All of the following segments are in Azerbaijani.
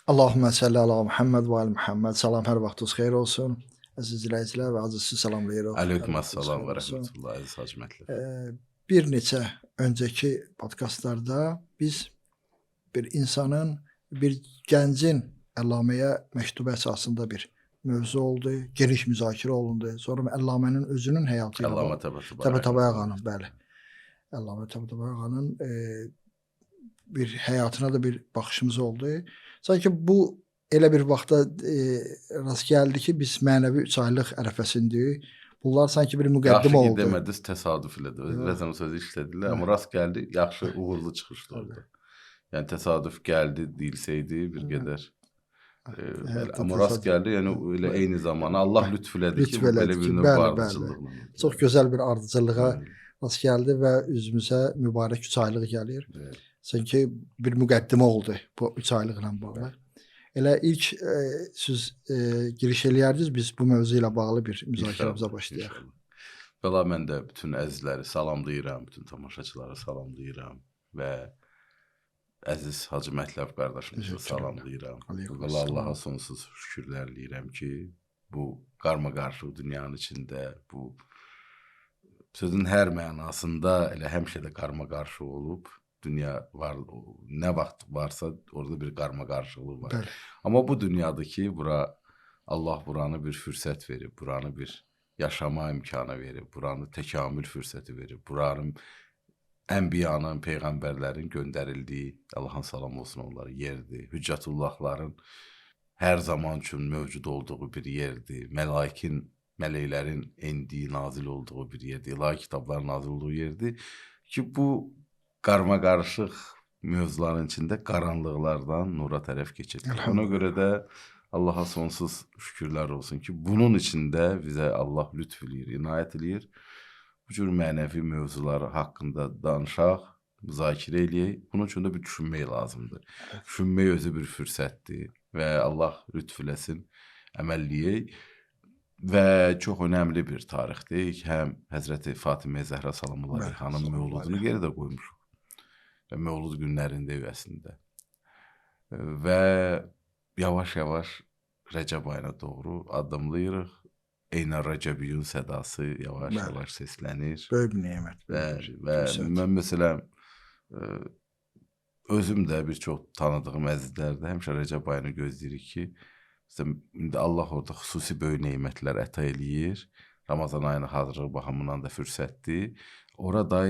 Allahümme salli ala Muhammed ve al Muhammed. Salam, hər vaxtınız xeyir olsun. Əziz izləyicilər və aziz sizi salamlayırıq. Hər Aleyküm vaxtınız assalam xeyir və olsun. rəhmətullah əziz Hacı Mətləb. Bir neçə öncəki podkastlarda biz bir insanın, bir gəncin Əllaməyə məktubu əsasında bir mövzu oldu, geniş müzakirə olundu. Sonra Əllamənin özünün həyatı ilə Əllamə bağlı. Təbəətəbə Təbəətəbə ağanın, bəli. Əllamə Təbəətəbə ağanın bir həyatına da bir baxışımız oldu. Sanki bu elə bir vaxta rast gəldi ki, biz mənəvi 3 aylıq ərəfəsindəyik. Bunlar sanki bir müqəddimə Yaxşı ki oldu. demədiniz, təsadüf elədi. Vəzən o sözü işlədilər, amma rast gəldi, yaxşı, uğurlu çıxışdı orada. Yəni təsadüf gəldi deyilsəydi bir qədər. Amma rast gəldi, yəni elə eyni zamanda Allah lütf elədi ki, bu belə bir növ ardıcıllıqla. Çox gözəl bir ardıcıllığa rast gəldi və üzümüzə mübarək 3 aylıq gəlir. Sanki bir müqəddimə oldu bu 3 aylıqla bağlı. Elə ilk siz giriş eləyərdiniz, biz bu mövzu ilə bağlı bir müzakirəmizə başlayaq. Bəla, mən də bütün əzizləri salamlayıram, bütün tamaşaçıları salamlayıram və əziz Hacı Mətləb qardaşımızı salamlayıram. Bəla, Allaha sonsuz şükürlər eləyirəm ki, bu qarma-qarışıq dünyanın içində, bu sözün hər mənasında elə həmişə də qarma-qarışıq olub. Dünya var, nə vaxt varsa orada bir qarma-qarışıqlıq var. Bəli. Amma bu dünyadır ki, Allah buranı bir fürsət verib, buranı bir yaşama imkanı verib, buranı təkamül fürsəti verib, buranın ənbiyanın, peyğəmbərlərin göndərildiyi, Allahın salam olsun onlara, yerdir. Hüccətullahların hər zaman üçün mövcud olduğu bir yerdir. Mələklərin endiyi, nazil olduğu bir yerdir. İlahi kitabların nazil olduğu yerdir ki, bu qarma-qarışıq mövzuların içində qaranlıqlardan nura tərəf keçir. Ona görə də Allaha sonsuz şükürlər olsun ki, bunun içində bizə Allah lütf eləyir, inayət eləyir. Bu cür mənəvi mövzular haqqında danışaq, müzakirə eləyək. Bunun üçün də bir düşünmək lazımdır. Düşünmək özü bir fürsətdir və Allah lütf eləsin, əməlləyək. Və çox önəmli bir tarixdir. Həm Həzrəti Fatimə Zəhra salamullah xanım mövludunu geri də qoymuşuq. Və mövlud günlərindəyik əslində. Və yavaş-yavaş Rəcəb ayına doğru addımlayırıq. Eynə Rəcəbiyyün sədası yavaş-yavaş səslənir. Böyük bir nemət. Və mən məsələn, özüm də bir çox tanıdığım əzizlər də həmişə Rəcəb ayını gözləyirik ki, indi Allah orada xüsusi böyük nemətlər əta eləyir. Ramazan ayının hazırlığı baxımından da fürsətdir. Orada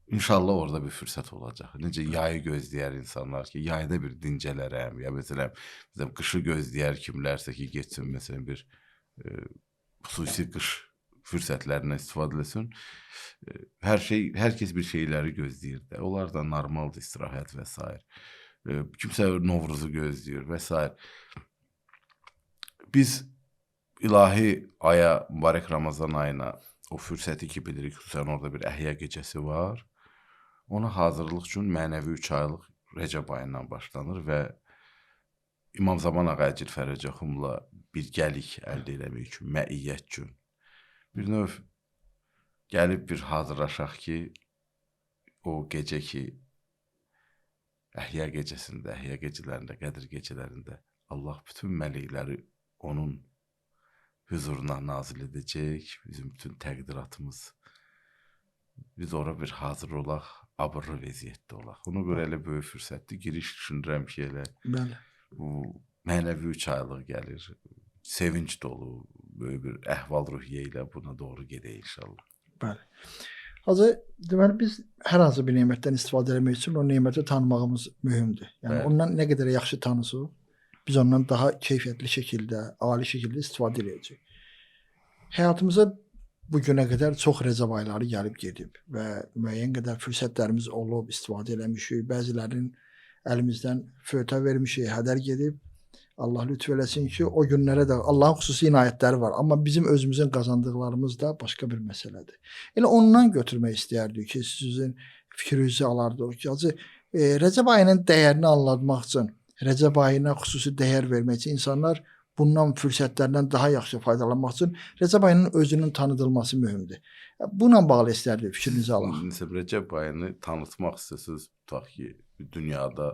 İnşallah orada bir fürsət olacaq. Necə yayı gözləyər insanlar ki, yayda bir dincələrəm, ya məsələn, qışı gözləyər kimlərsə ki, getsin, məsələn, bir xüsusi qış fürsətlərindən istifadə etsin. Hər kəs bir şeyləri gözləyir də. Onlar da normaldır, istirahət və s. Kimsə Novruzu gözləyir və s. Biz ilahi aya, mübarək Ramazan ayına o fürsəti ki, bilirik, xüsusən orada bir əhya gecəsi var. Ona hazırlıq üçün mənəvi 3 aylıq Rəcəb ayından başlanır və İmam Zaman Ağa Əcil Fərəcəxumla birgəlik əldə eləmək üçün, məiyyət üçün. Bir növ gəlib bir hazırlaşaq ki, o gecə ki, əhya gecəsində, əhya gecələrində, Qədir gecələrində Allah bütün mələkləri onun huzuruna nazil edəcək, bizim bütün təqdiratımız. Biz ora bir hazır olaq, abırlı vəziyyətdə olaq. Ona görə elə böyük fürsətdir. Giriş düşünürəm ki, elə bu mənəvi 3 aylıq gəlir. Sevinç dolu, böyük bir əhval-ruhiyyə ilə buna doğru gedək inşallah. Bəli. Hacı, deməli biz hər hansı bir nemətdən istifadə etmək üçün o neməti tanımağımız mühümdür. Yəni ondan nə qədər yaxşı tanısaq, biz ondan daha keyfiyyətli şəkildə, ali şəkildə istifadə edəcəyik. Həyatımıza bu günə qədər çox Rəcəb ayları gəlib gedib və müəyyən qədər fürsətlərimiz olub, istifadə eləmişik. Bəzilərinin əlimizdən fövtə vermişik, hədər gedib. Allah lütf eləsin ki, o günlərə də Allahın xüsusi inayətləri var. Amma bizim özümüzün qazandıqlarımız da başqa bir məsələdir. Elə ondan götürmək istəyərdik ki, sizin fikrinizi alardıq ki, Rəcəb ayının dəyərini anlatmaq üçün, Rəcəb ayına xüsusi dəyər vermək üçün insanlar bundan fürsətlərdən daha yaxşı faydalanmaq üçün Rəcəb ayının özünün tanıdılması mühümdür. Buna bağlı istərdik fikrinizi alaq. Rəcəb ayını tanıtmaq istəsəz, tutaq ki, dünyada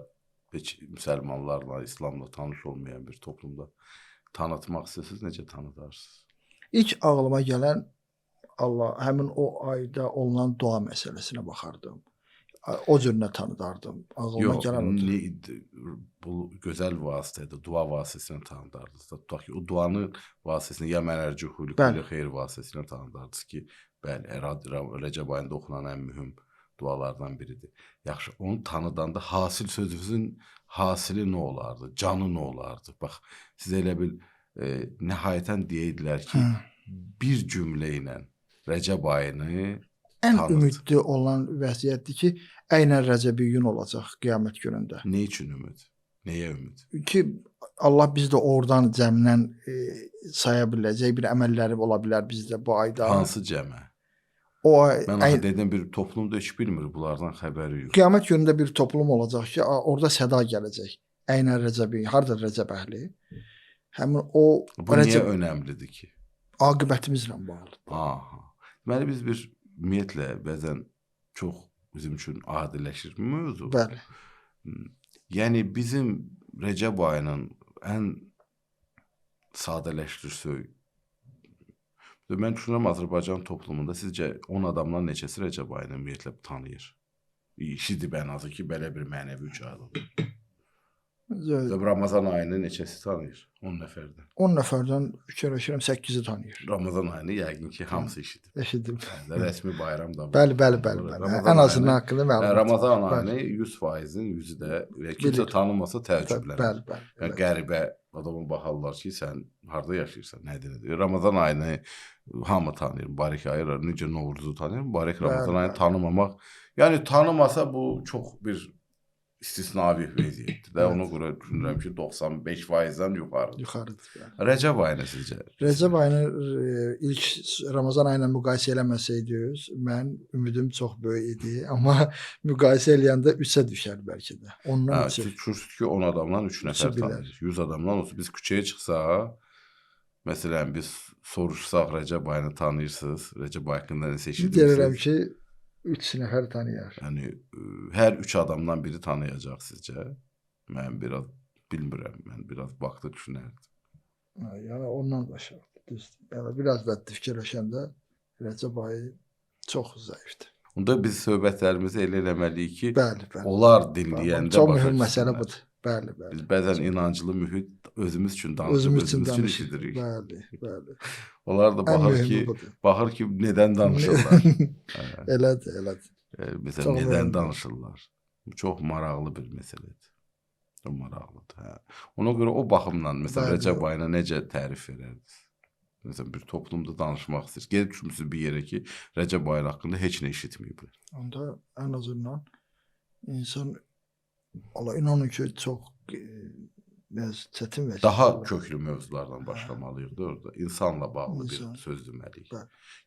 heç müsəlmanlarla, İslamla tanış olmayan bir toplumda tanıtmaq istəsəniz necə tanıdarsınız? İlk ağlıma gələn Allah həmin o ayda olunan dua məsələsinə baxardım. O cürünə tanıdardım. Ağlıma Yox, gələn odur. bu gözəl vasitədir. Dua vasitəsilə tanıdardınız da. Tutaq ki, o duanın vasitəsilə ya mənərci xuluq, Bəli. ya xeyir vasitəsilə tanıdardınız ki, bəli, Rəcəb ayında oxunan ən mühüm dualardan biridir. Yaxşı, onu tanıdanda hasil sözünüzün hasili nə olardı? Canı nə olardı? Bax, siz elə bil nəhayətən deyirdilər ki, bir cümlə ilə Rəcəb ayını Ən tanıt. ümidli olan vəziyyətdir ki, əynən Rəcəbiyyün olacaq qiyamət günündə. Nə üçün ümid? Nəyə ümid? Ki Allah biz də oradan cəmdən saya biləcək bir əməlləri ola bilər bizdə bu ayda. Hansı cəmə? O ay, Mən axı dedim bir toplumda heç bilmir, bunlardan xəbəri yox. qiyamət günündə bir toplum olacaq ki, orada səda gələcək. Əynən Rəcəbi, harda Rəcəb əhli? Həmin o Bu niyə önəmlidir ki? aqibətimizlə bağlıdır. Aha. Deməli biz bir ümumiyyətlə bəzən çox bizim üçün adiləşir mövzu. Bəli. Yəni bizim Rəcəb ayının ən sadələşdirsək, mən düşünürəm Azərbaycan toplumunda sizcə 10 adamdan neçəsi Rəcəb ayını ümumiyyətlə tanıyır? İşidib ən azı ki, belə bir mənəvi ucalıq. Ramazan ayını neçəsi tanıyır? 10 nəfərdən. 10 nəfərdən fikirləşirəm 8-i tanıyır. Ramazan ayını yəqin ki, hamısı işidib. Eşidim. Rəsmi bayram da var. Bəli. Ən azından haqqında məlumat. Ramazan ayını 100%-in 100-ü də kimsə tanımasa təəccüblənir. Bəli. Yəni qəribə adama baxarlar ki, sən harda yaşayırsan, nədir? Ramazan ayını hamı tanıyır. Mübarək ayı, necə Novruzu tanıyır, mübarək Ramazan ayını tanımamaq. Yəni tanımasa bu çox bir istisnavi vəziyyətdir də. Ona görə düşünürəm ki, 95%-dən yuxarıdır. Yuxarıdır. Rəcəb ayını sizcə? Rəcəb ayını ilk Ramazan ayı ilə müqayisə eləməsəydiniz, mən ümidim çox böyük idi, amma müqayisə eləyəndə 3-ə düşər bəlkə də. Ondan Siz düşünürsünüz ki, 10 adamdan 3 nəfər tanıyır. 100 adamdan olsa biz küçəyə çıxsaq, məsələn biz soruşsaq Rəcəb ayını tanıyırsınız, Rəcəb ayı haqqında nəsə eşidirsiniz? Deyirəm ki, 3 nəfər tanıyır. Yəni hər 3 adamdan biri tanıyacaq sizcə? Mən biraz bilmirəm. Mən biraz vaxtı düşünərdim. Yəni ondan aşağıdır. Düzdür. Yəni biraz da fikirləşəndə Rəcəb ayı çox zəifdir. Onda biz söhbətlərimizi elə eləməliyik ki, bəli. onlar dinləyəndə çox mühüm məsələ budur. Bəli. Biz bəzən inanclı mühit özümüz üçün danışırıq, özümüz üçün eşidirik. Bəli. Onlar da baxır ki, nədən danışırlar. Elədir. Məsələn, nədən danışırlar? Bu çox maraqlı bir məsələdir. Çox maraqlıdır. Ona görə o baxımdan, məsələn, Rəcəb ayına necə tərif verərdiniz? Məsələn, bir toplumda danışmaq istəyir. Gedib düşmüsünüz bir yerə ki, Rəcəb ayı haqqında heç nə eşitməyiblər. Onda ən azından insan Allah inanın ki, çox çətin vəziyyətdir. Daha köklü mövzulardan başlamalıyıq da orada. İnsanla bağlı bir söz deməliyik.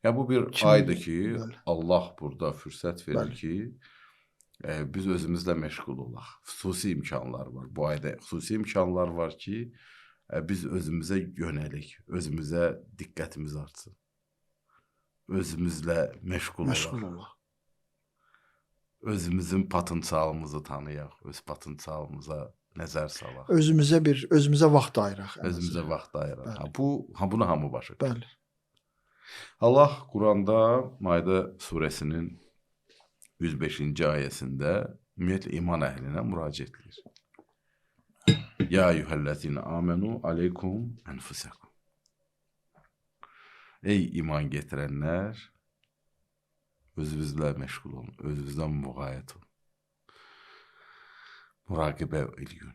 Yəni bu bir aydır ki, Allah burada fürsət verir ki, biz özümüzlə məşğul olaq. Xüsusi imkanlar var. Bu ayda xüsusi imkanlar var ki, biz özümüzə yönəlik, özümüzə diqqətimiz artsın. Özümüzlə məşğul olaq. Özümüzün potensialımızı tanıyaq, öz potensialımıza nəzər salaq. Özümüzə vaxt ayıraq. Özümüzə vaxt ayıraq. Bunu hamı başa düşür. Bəli. Allah Quranda Maide surəsinin 105-ci ayəsində ümumiyyətlə iman əhlinə müraciət edir. Ya eyyuhellezine amenu aleykum enfusakum. Ey iman gətirənlər, özünüzlə məşğul olun, özünüzdən müğayət olun. Müraqibə eləyin,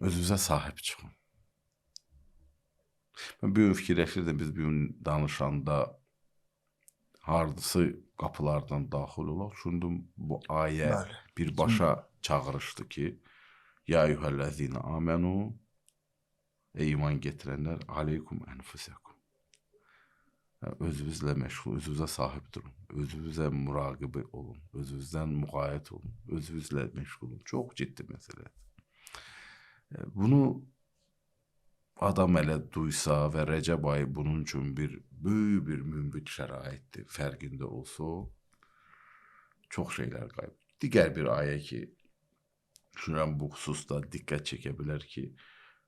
özünüzə sahib çıxın. Mən bir gün fikirləşirdim, biz bir gün danışanda hardası qapılardan daxil olaq. Düşündüm, bu ayə birbaşa çağırışdı ki, Ya eyyuhellezine amenu, ey iman gətirənlər, aleykum enfusakum. Özünüzlə məşğul, özünüzə sahib durun, özünüzə müraqibə olun, özünüzdən müğayət olun, özünüzlə məşğul olun. Çox ciddi məsələdir. Bunu adam elə duysa və Rəcəb ayı bunun üçün böyük bir mümbit şəraitdir, fərqində olsa, çox şeylər qayıb. Digər bir ayə ki, düşünürəm bu xüsusda diqqət çəkə bilər ki,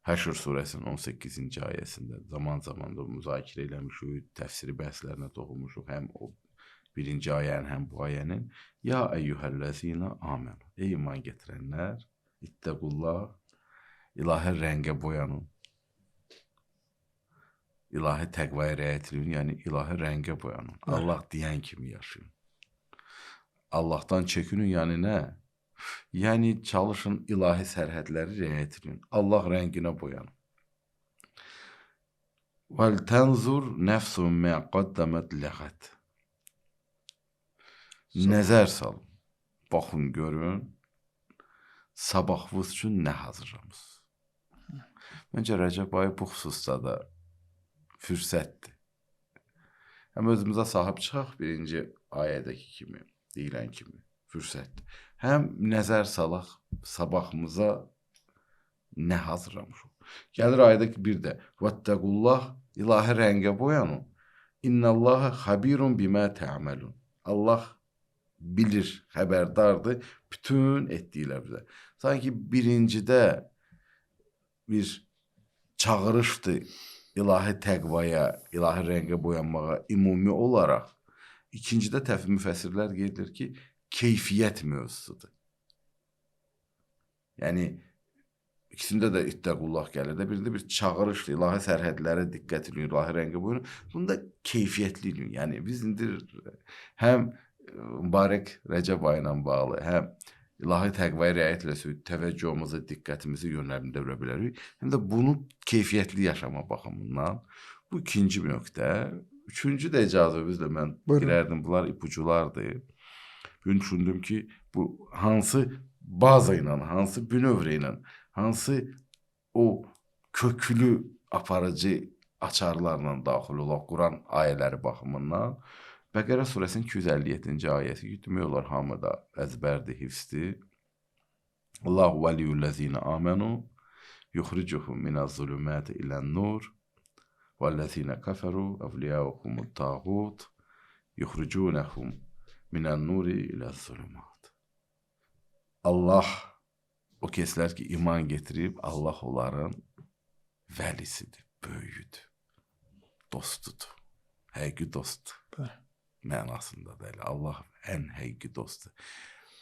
Həşr surəsinin 18-ci ayəsində zaman-zaman da müzakirə eləmişik, təfsiri bəhslərinə toxunmuşuq, həm o birinci ayənin, həm bu ayənin. Ya eyyuhəllezina amenu. Ey iman gətirənlər, ittəqullah, ilahi rəngə boyanın. İlahi təqvaya riayət edin, yəni ilahi rəngə boyanın. Allah deyən kimi yaşayın. Allahdan çəkinin, yəni nə? Yəni çalışın ilahi sərhədləri riayət edin. Allah rənginə boyanın. Vəl tənzur nəfsun mə qaddəmət ləğət. Nəzər salın. Baxın, görün. Sabahınız üçün nə hazırlamışsınız? Məncə Rəcəb ayı bu xüsusda da fürsətdir. Həm özümüzə sahib çıxaq, birinci ayədəki kimi, deyilən kimi fürsətdir. Həm nəzər salaq sabahımıza nə hazırlamışıq. Gəlir ayədəki bir də vəttəqullah, ilahi rəngə boyanın. İnnəllaha xabirun bimə tə'məlun. Allah bilir, xəbərdardır bütün etdiklərimizə. Sanki birincidə bir çağırışdır ilahi təqvaya, ilahi rəngə boyanmağa ümumi olaraq. İkincidə müfəssirlər qeyd edir ki, keyfiyyət mövzusudur. Yəni, ikisində də ittəqullah gəlir də, birində bir çağırışdır, ilahi sərhədlərə diqqət edin, ilahi rəngə boyanın. Bunda keyfiyyətli edin. Yəni, biz indi həm mübarək Rəcəb ayı ilə bağlı, həm ilahi təqvaya riayət eləsək, təvəccühümüzü, diqqətimizi yönləndirə bilərik. Həm də bunu keyfiyyətli yaşama baxımından bu ikinci bir nöqtə. Üçüncü də icazənizlə mən girərdim, bunlar ipuculardır. Bugün düşündüm ki, bu hansı baza ilə, hansı bünövrə ilə, hansı o köklü aparıcı açarlarla daxil olaq Quran ayələri baxımından. Bəqərə surəsinin 257-ci ayəsi ki, demək olar hamıda əzbərdir, hifzdir. Allahu vəliyyullezine amenu yuxricuhum minəz-zulümati ilən-nur vəllezine kəfəru əvliyauhumut tağut yuxricunəhum minən-nuri iləz-zulümat. Allah o kəslər ki, iman getirib, Allah onların vəlisidir, böyüdür, dostudur, həqiqi dostdur. Mənasında da elə. Allah ən həqiqi dostdur.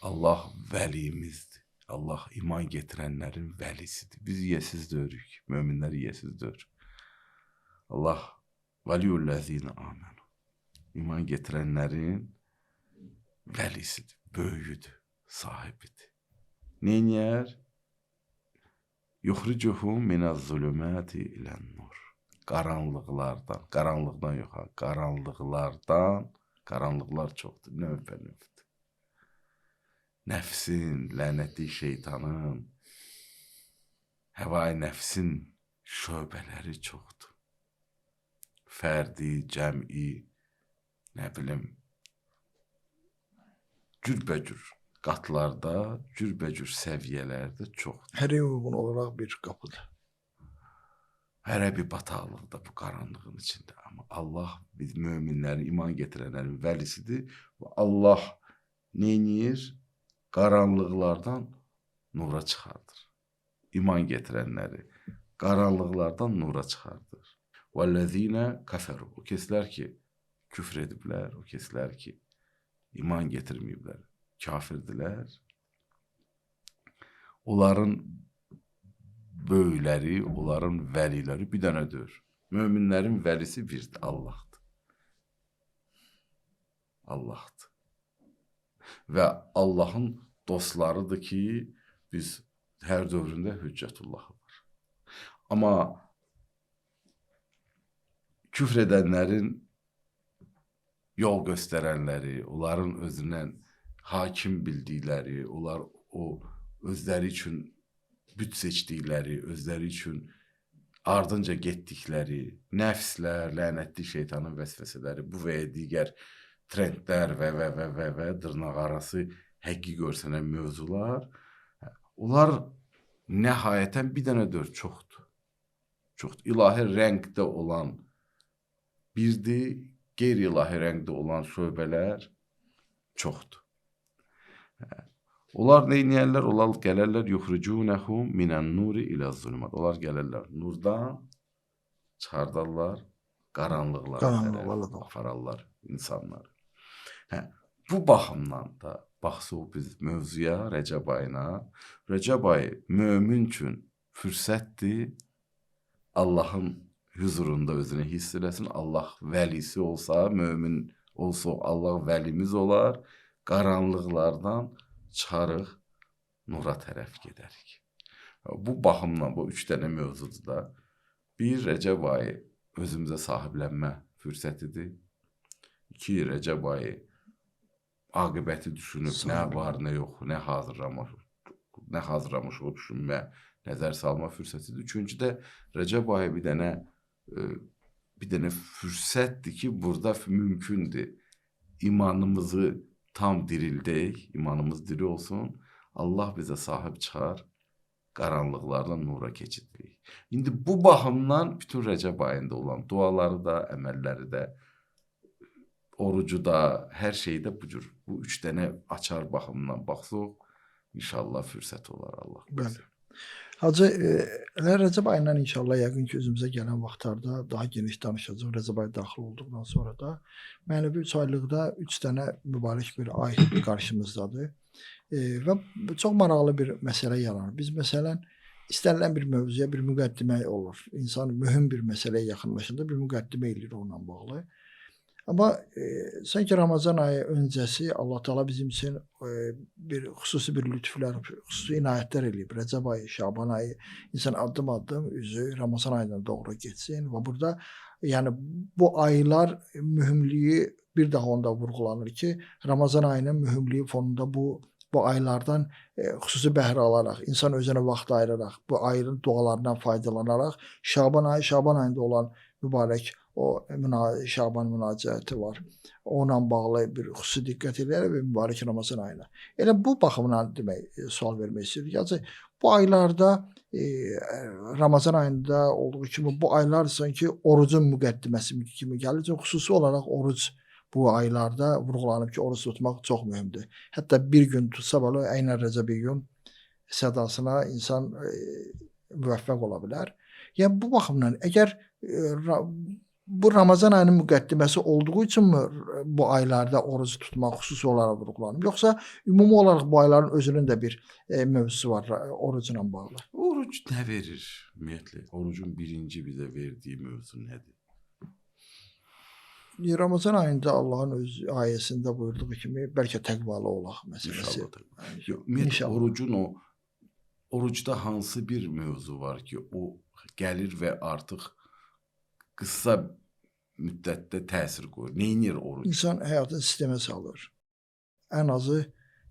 Allah vəliyimizdir. Allah iman getirənlərin vəlisidir. Biz yesiz döyürük. Möminlər yesiz döyür. Allah vəliyullezine amenu. İman getirənlərin vəlisidir. Böyüdür. Sahibidir. Neyniyər? Yuxricuhum minəz-zulümati ilən-nur. Qaranlıqlardan, qaranlıqdan yox, qaranlıqlardan, qaranlıqlar çoxdur, növbə-növdür. Nəfsin, lənətli şeytanın, həvai nəfsin şöbələri çoxdur. Fərdi, cəmi, nə bilim, cürbəcür qatlarda, cürbəcür səviyyələrdə çoxdur. Hər uyğun olaraq bir qapıdır. Hərə bir bataqlıqda bu qaranlığın içində. Amma Allah biz möminlərin, iman getirənlərin vəlisidir. Və Allah neyniyir? Qaranlıqlardan nura çıxardır. İman getirənləri qaranlıqlardan nura çıxardır. Vəllezine kəfəru. O kəslər ki, küfr ediblər, o kəslər ki, iman getirməyiblər, kafirdirlər. Onların böyükləri, onların vəliləri bir dənədir. Möminlərin vəlisi birdir, Allahdır. Allahdır. Və Allahın dostlarıdır ki, biz hər dövründə hüccətullahı var. Amma küfr edənlərin yol göstərənləri, onların özündən hakim bildikləri, onlar o özləri üçün büt seçdikləri, özləri üçün ardınca getdikləri, nəfslər, lənətli şeytanın vəsvəsələri, bu və ya digər trendlər və dırnaq arası həqqi görsənən mövzular, onlar nəhayətən bir dənədir, çoxdur. Çoxdur. İlahi rəngdə olan birdir, qeyri-ilahi rəngdə olan şöbələr çoxdur. Onlar nə edirlər? Onlar gələrlər yuxrucunəhum minən-nuri ilə-zulumat. Onlar gələrlər nurdan çıxardarlar qaranlıqlara Qaranlıqlara tərəf doğru. apararlar insanları. Hə, bu baxımdan da baxsaq biz mövzuya, Rəcəb ayına. Rəcəb ayı mömin üçün fürsətdir. Allahın huzurunda özünü hiss eləsin. Allah vəlisi olsa, mömin olsa, Allah vəlimiz olar. Qaranlıqlardan çıxarıq, nura tərəf gedərik. Bu baxımdan bu 3 dənə mövzudur da. Bir, Rəcəb ayı özümüzə sahiblənmə fürsətidir. 2, Rəcəb ayı aqibəti düşünüb, nə var, nə yox, nə hazırlamış o düşünmə, nəzər salma fürsətidir. 3-cü də Rəcəb ayı bir dənə fürsətdir ki, burada mümkündür imanımızı tam dirildək, imanımız diri olsun, Allah bizə sahib çıxar, qaranlıqlardan nura keçidirik. İndi bu baxımdan bütün Rəcəb ayında olan duaları da, əməlləri də, orucu da, hər şeydə bu cür. Bu 3 dənə açar baxımından baxsaq, inşallah fürsət olar Allah. Bəli. Hacı, Rəcəb ayından inşallah yəqin ki, özümüzə gələn vaxtlarda daha geniş danışacağıq. Rəcəb ayı daxil olduqdan sonra da mənəvi 3 aylıqda 3 dənə mübarək bir ay qarşımızdadır. Və çox maraqlı bir məsələ yaranır. Biz məsələn, istənilən bir mövzuya bir müqəddimə olur. İnsan mühüm bir məsələyə yaxınlaşanda bir müqəddimə eləyir onunla bağlı. Amma sanki Ramazan ayı öncəsi Allah Teala bizim üçün bir xüsusi bir lütflər, xüsusi inayətlər eləyib. Rəcəb ayı, Şaban ayı insan addım-addım üzü Ramazan ayına doğru getsin və burada yəni bu aylar mühümlüyü bir daha onda vurğulanır ki, Ramazan ayının mühümlüyü fonunda bu aylardan xüsusi bəhrə alaraq, insan özünə vaxt ayıraraq, bu ayın dualarından faydalanaraq Şaban ayında olan mübarək o Şaban münacəti var. Onunla bağlı bir xüsusi diqqət edərək və mübarək Ramazan ayına. Elə bu baxımdan demək, sual vermək istəyirik. Yəni, bu aylarda Ramazan ayında olduğu kimi bu aylar sanki orucun müqəddiməsi kimi gəlir. Çünki xüsusi olaraq oruc bu aylarda vurğulanıb ki, oruc tutmaq çox mühümdür. Hətta bir gün tutsa belə, Əynər Rəcəbi gün sədasına insan müvəffəq ola bilər. Yəni, bu baxımdan əgər bu Ramazan ayının müqəddiməsi olduğu üçünmü bu aylarda orucu tutmaq xüsusi olaraq vurğulanıb? Yoxsa ümumi olaraq bu ayların özünün də bir mövzusu var orucla bağlı? Oruc nə verir ümumiyyətlə? Orucun birinci bizə verdiyi mövzu nədir? Ramazan ayında Allahın öz ayəsində buyurduğu kimi bəlkə təqvalı olaq məsələsi. Ümumiyyətlə, orucda hansı bir mövzu var ki, o gəlir və artıq qısa müddətdə təsir qoyur. Neynir oruc? İnsan həyatını sistemə salır. Ən azı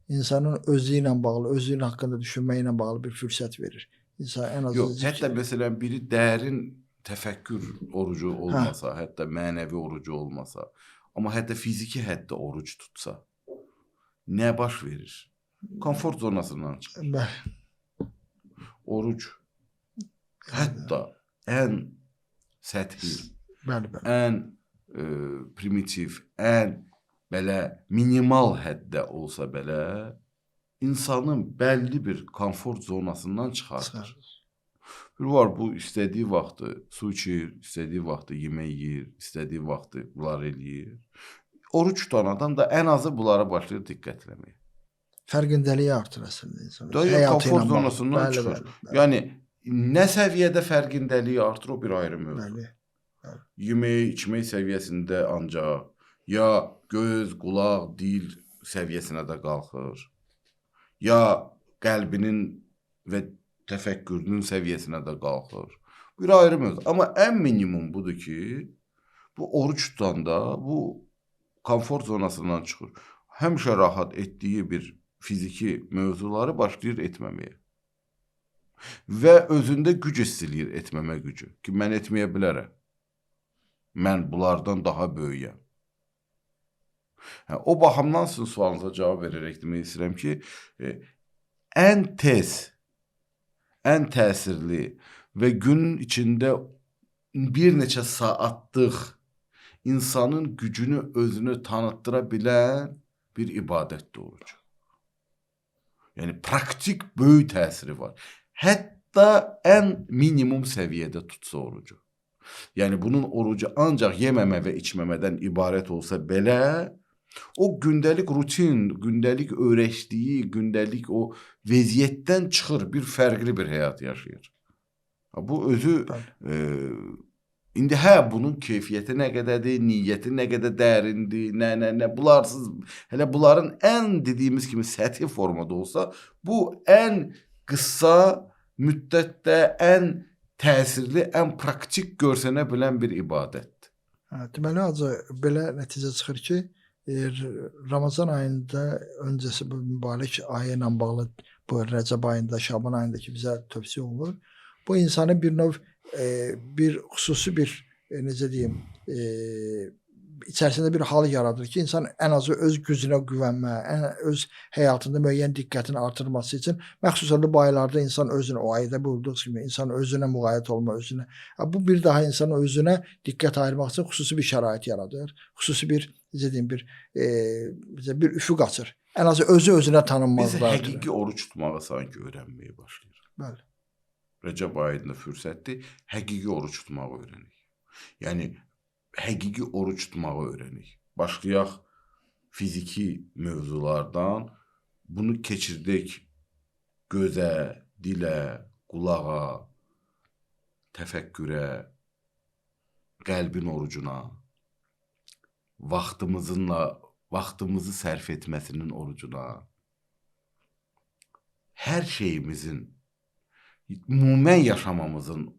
insanın özü ilə bağlı, özünün haqqında düşünməklə bağlı bir fürsət verir. İnsan ən azı... Yox, hətta məsələn biri dərin təfəkkür orucu olmasa, hətta mənəvi orucu olmasa, amma hətta fiziki həddə oruc tutsa, nə baş verir? Komfort zonasından çıxır. Bəli. Oruc hətta ən səthi, ən primitiv, ən belə minimal həddə olsa belə, insanın bəlli bir komfort zonasından çıxardır. Bir var, bu istədiyi vaxtı su içir, istədiyi vaxtı yemək yeyir, istədiyi vaxtı bunlar eləyir. Oruç tutan adam da ən azı bunlara başlayır diqqət eləməyə. Fərqindəliyi artır əslində insan. Komfort zonasından çıxır. Yəni, nə səviyyədə fərqindəliyi artır, o bir ayrı mövzu. Yemək, içmək səviyyəsində ancaq, ya göz, qulaq, dil səviyyəsinə də qalxır, ya qəlbinin və təfəkkürünün səviyyəsinə də qalxır. Bir ayrı mövzu. Amma ən minimum budur ki, bu oruç tutanda bu komfort zonasından çıxır. Həmişə rahat etdiyi bir fiziki mövzuları başlayır etməməyə. Və özündə güc hiss eləyir etməmə gücü. Ki, mən etməyə bilərəm. Mən bunlardan daha böyüyəm. O baxımdan sizin sualınıza cavab verərək demək istəyirəm ki, ən tez, ən təsirli və günün içində bir neçə saatlıq insanın gücünü özünü tanıtdıra bilən bir ibadətdir oruc. Yəni praktik böyük təsiri var. Hətta ən minimum səviyyədə tutsa orucu. Yəni bunun orucu ancaq yeməmə və içməmədən ibarət olsa belə, o gündəlik rutin, gündəlik öyrəşdiyi, gündəlik o vəziyyətdən çıxır, bir fərqli bir həyat yaşayır. Bu özü indi bunun keyfiyyəti nə qədərdir, niyyəti nə qədər dərindir, nə bularsız, hələ bunların ən dediyimiz kimi səthi formada olsa, bu ən qısa müddətdə ən təsirli, ən praktik görsənə bilən bir ibadətdir. Deməli, Hacı, belə nəticə çıxır ki, Ramazan ayında öncəsi bu mübarək ayı ilə bağlı bu Rəcəb ayında, Şaban ayındakı bizə tövsiyə olunur. Bu insanı bir növ bir xüsusi bir necə deyim, içərisində bir hal yaradır ki, insan ən azı öz gücünə güvənmə, öz həyatında müəyyən diqqətin artırması üçün, məxsusən də bu aylarda insan özünə, o ayda buyurduğu kimi, insan özünə müğayət olma, özünə. Bu bir daha insanın özünə diqqət ayırmaq üçün xüsusi bir şərait yaradır. Xüsusi bir, necə deyim, bir üfüq açır. Ən azı özü özünə tanınmazlar. Biz həqiqi oruç tutmağı sanki öyrənməyə başlayırıq. Bəli. Rəcəb ayında fürsətdir, həqiqi oruç tutmağı öyrənik. Yəni, həqiqi oruç tutmağı öyrənik. Başlayaq fiziki mövzulardan, bunu keçirdək gözə, dilə, qulağa, təfəkkürə, qəlbin orucuna, vaxtımızı sərf etməsinin orucuna, hər şeyimizin, ümumən yaşamamızın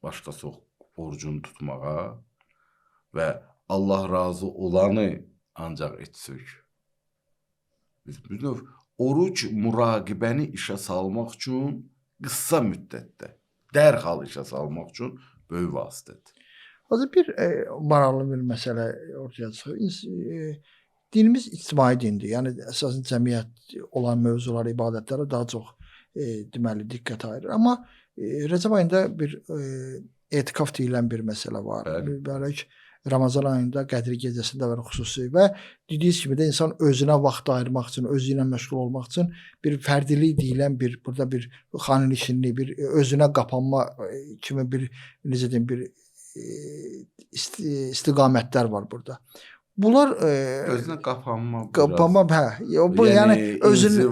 başqası orucunu tutmağa və Allah razı olanı ancaq etsək. Biz oruc müraqibəni işə salmaq üçün qısa müddətdə, dərhal işə salmaq üçün böyük vasitədir. Hacı, bir maraqlı bir məsələ ortaya çıxır. Dinimiz ictimai dindir. Yəni əsasən cəmiyyət olan mövzular, ibadətlərə daha çox deməli diqqət ayırır. Amma Rəcəb ayında bir etikaf deyilən bir məsələ var. Mübarək Ramazan ayında Qədri gecəsində var xüsusi və dediyiniz kimi də insan özünə vaxt ayırmaq üçün, özü ilə məşğul olmaq üçün bir fərdilik deyilən burada bir xanilişinlik, bir özünə qapanma kimi bir necə deyim, bir istiqamətlər var burada. Bunlar özünə qapanma, bu yəni özünə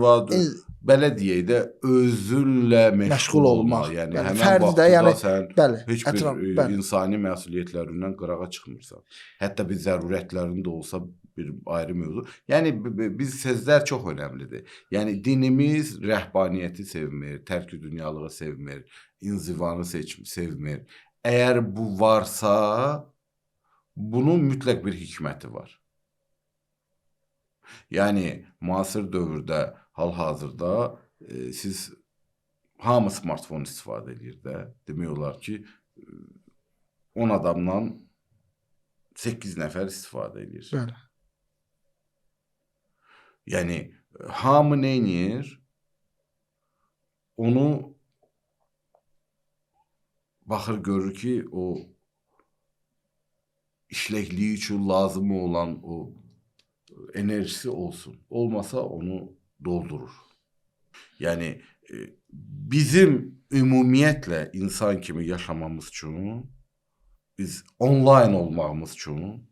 belə deyək də özünlə məşğul olmaq. Yəni həmin vaxtda sən heç bir insani məsuliyyətlərindən qırağa çıxmırsan. Hətta bir zərurətlərində olsa bir ayrı mövzu. Yəni biz sözlər çox önəmlidir. Yəni dinimiz rəhbaniyyəti sevmir, tərk-i dünyalığı sevmir, inzivanı sevmir. Əgər bu varsa, bunun mütləq bir hikməti var. Yəni müasir dövrdə, hal-hazırda siz hamı smartfon istifadə edir də. Demək olar ki, 10 adamdan 8 nəfər istifadə edir. Bəli. Yəni hamı nə edir? Onu baxır, görür ki, o işləkliyi üçün lazım olan o enerjisi olsun. Olmasa onu doldurur. Yəni bizim ümumiyyətlə insan kimi yaşamamız üçün, biz onlayn olmağımız üçün,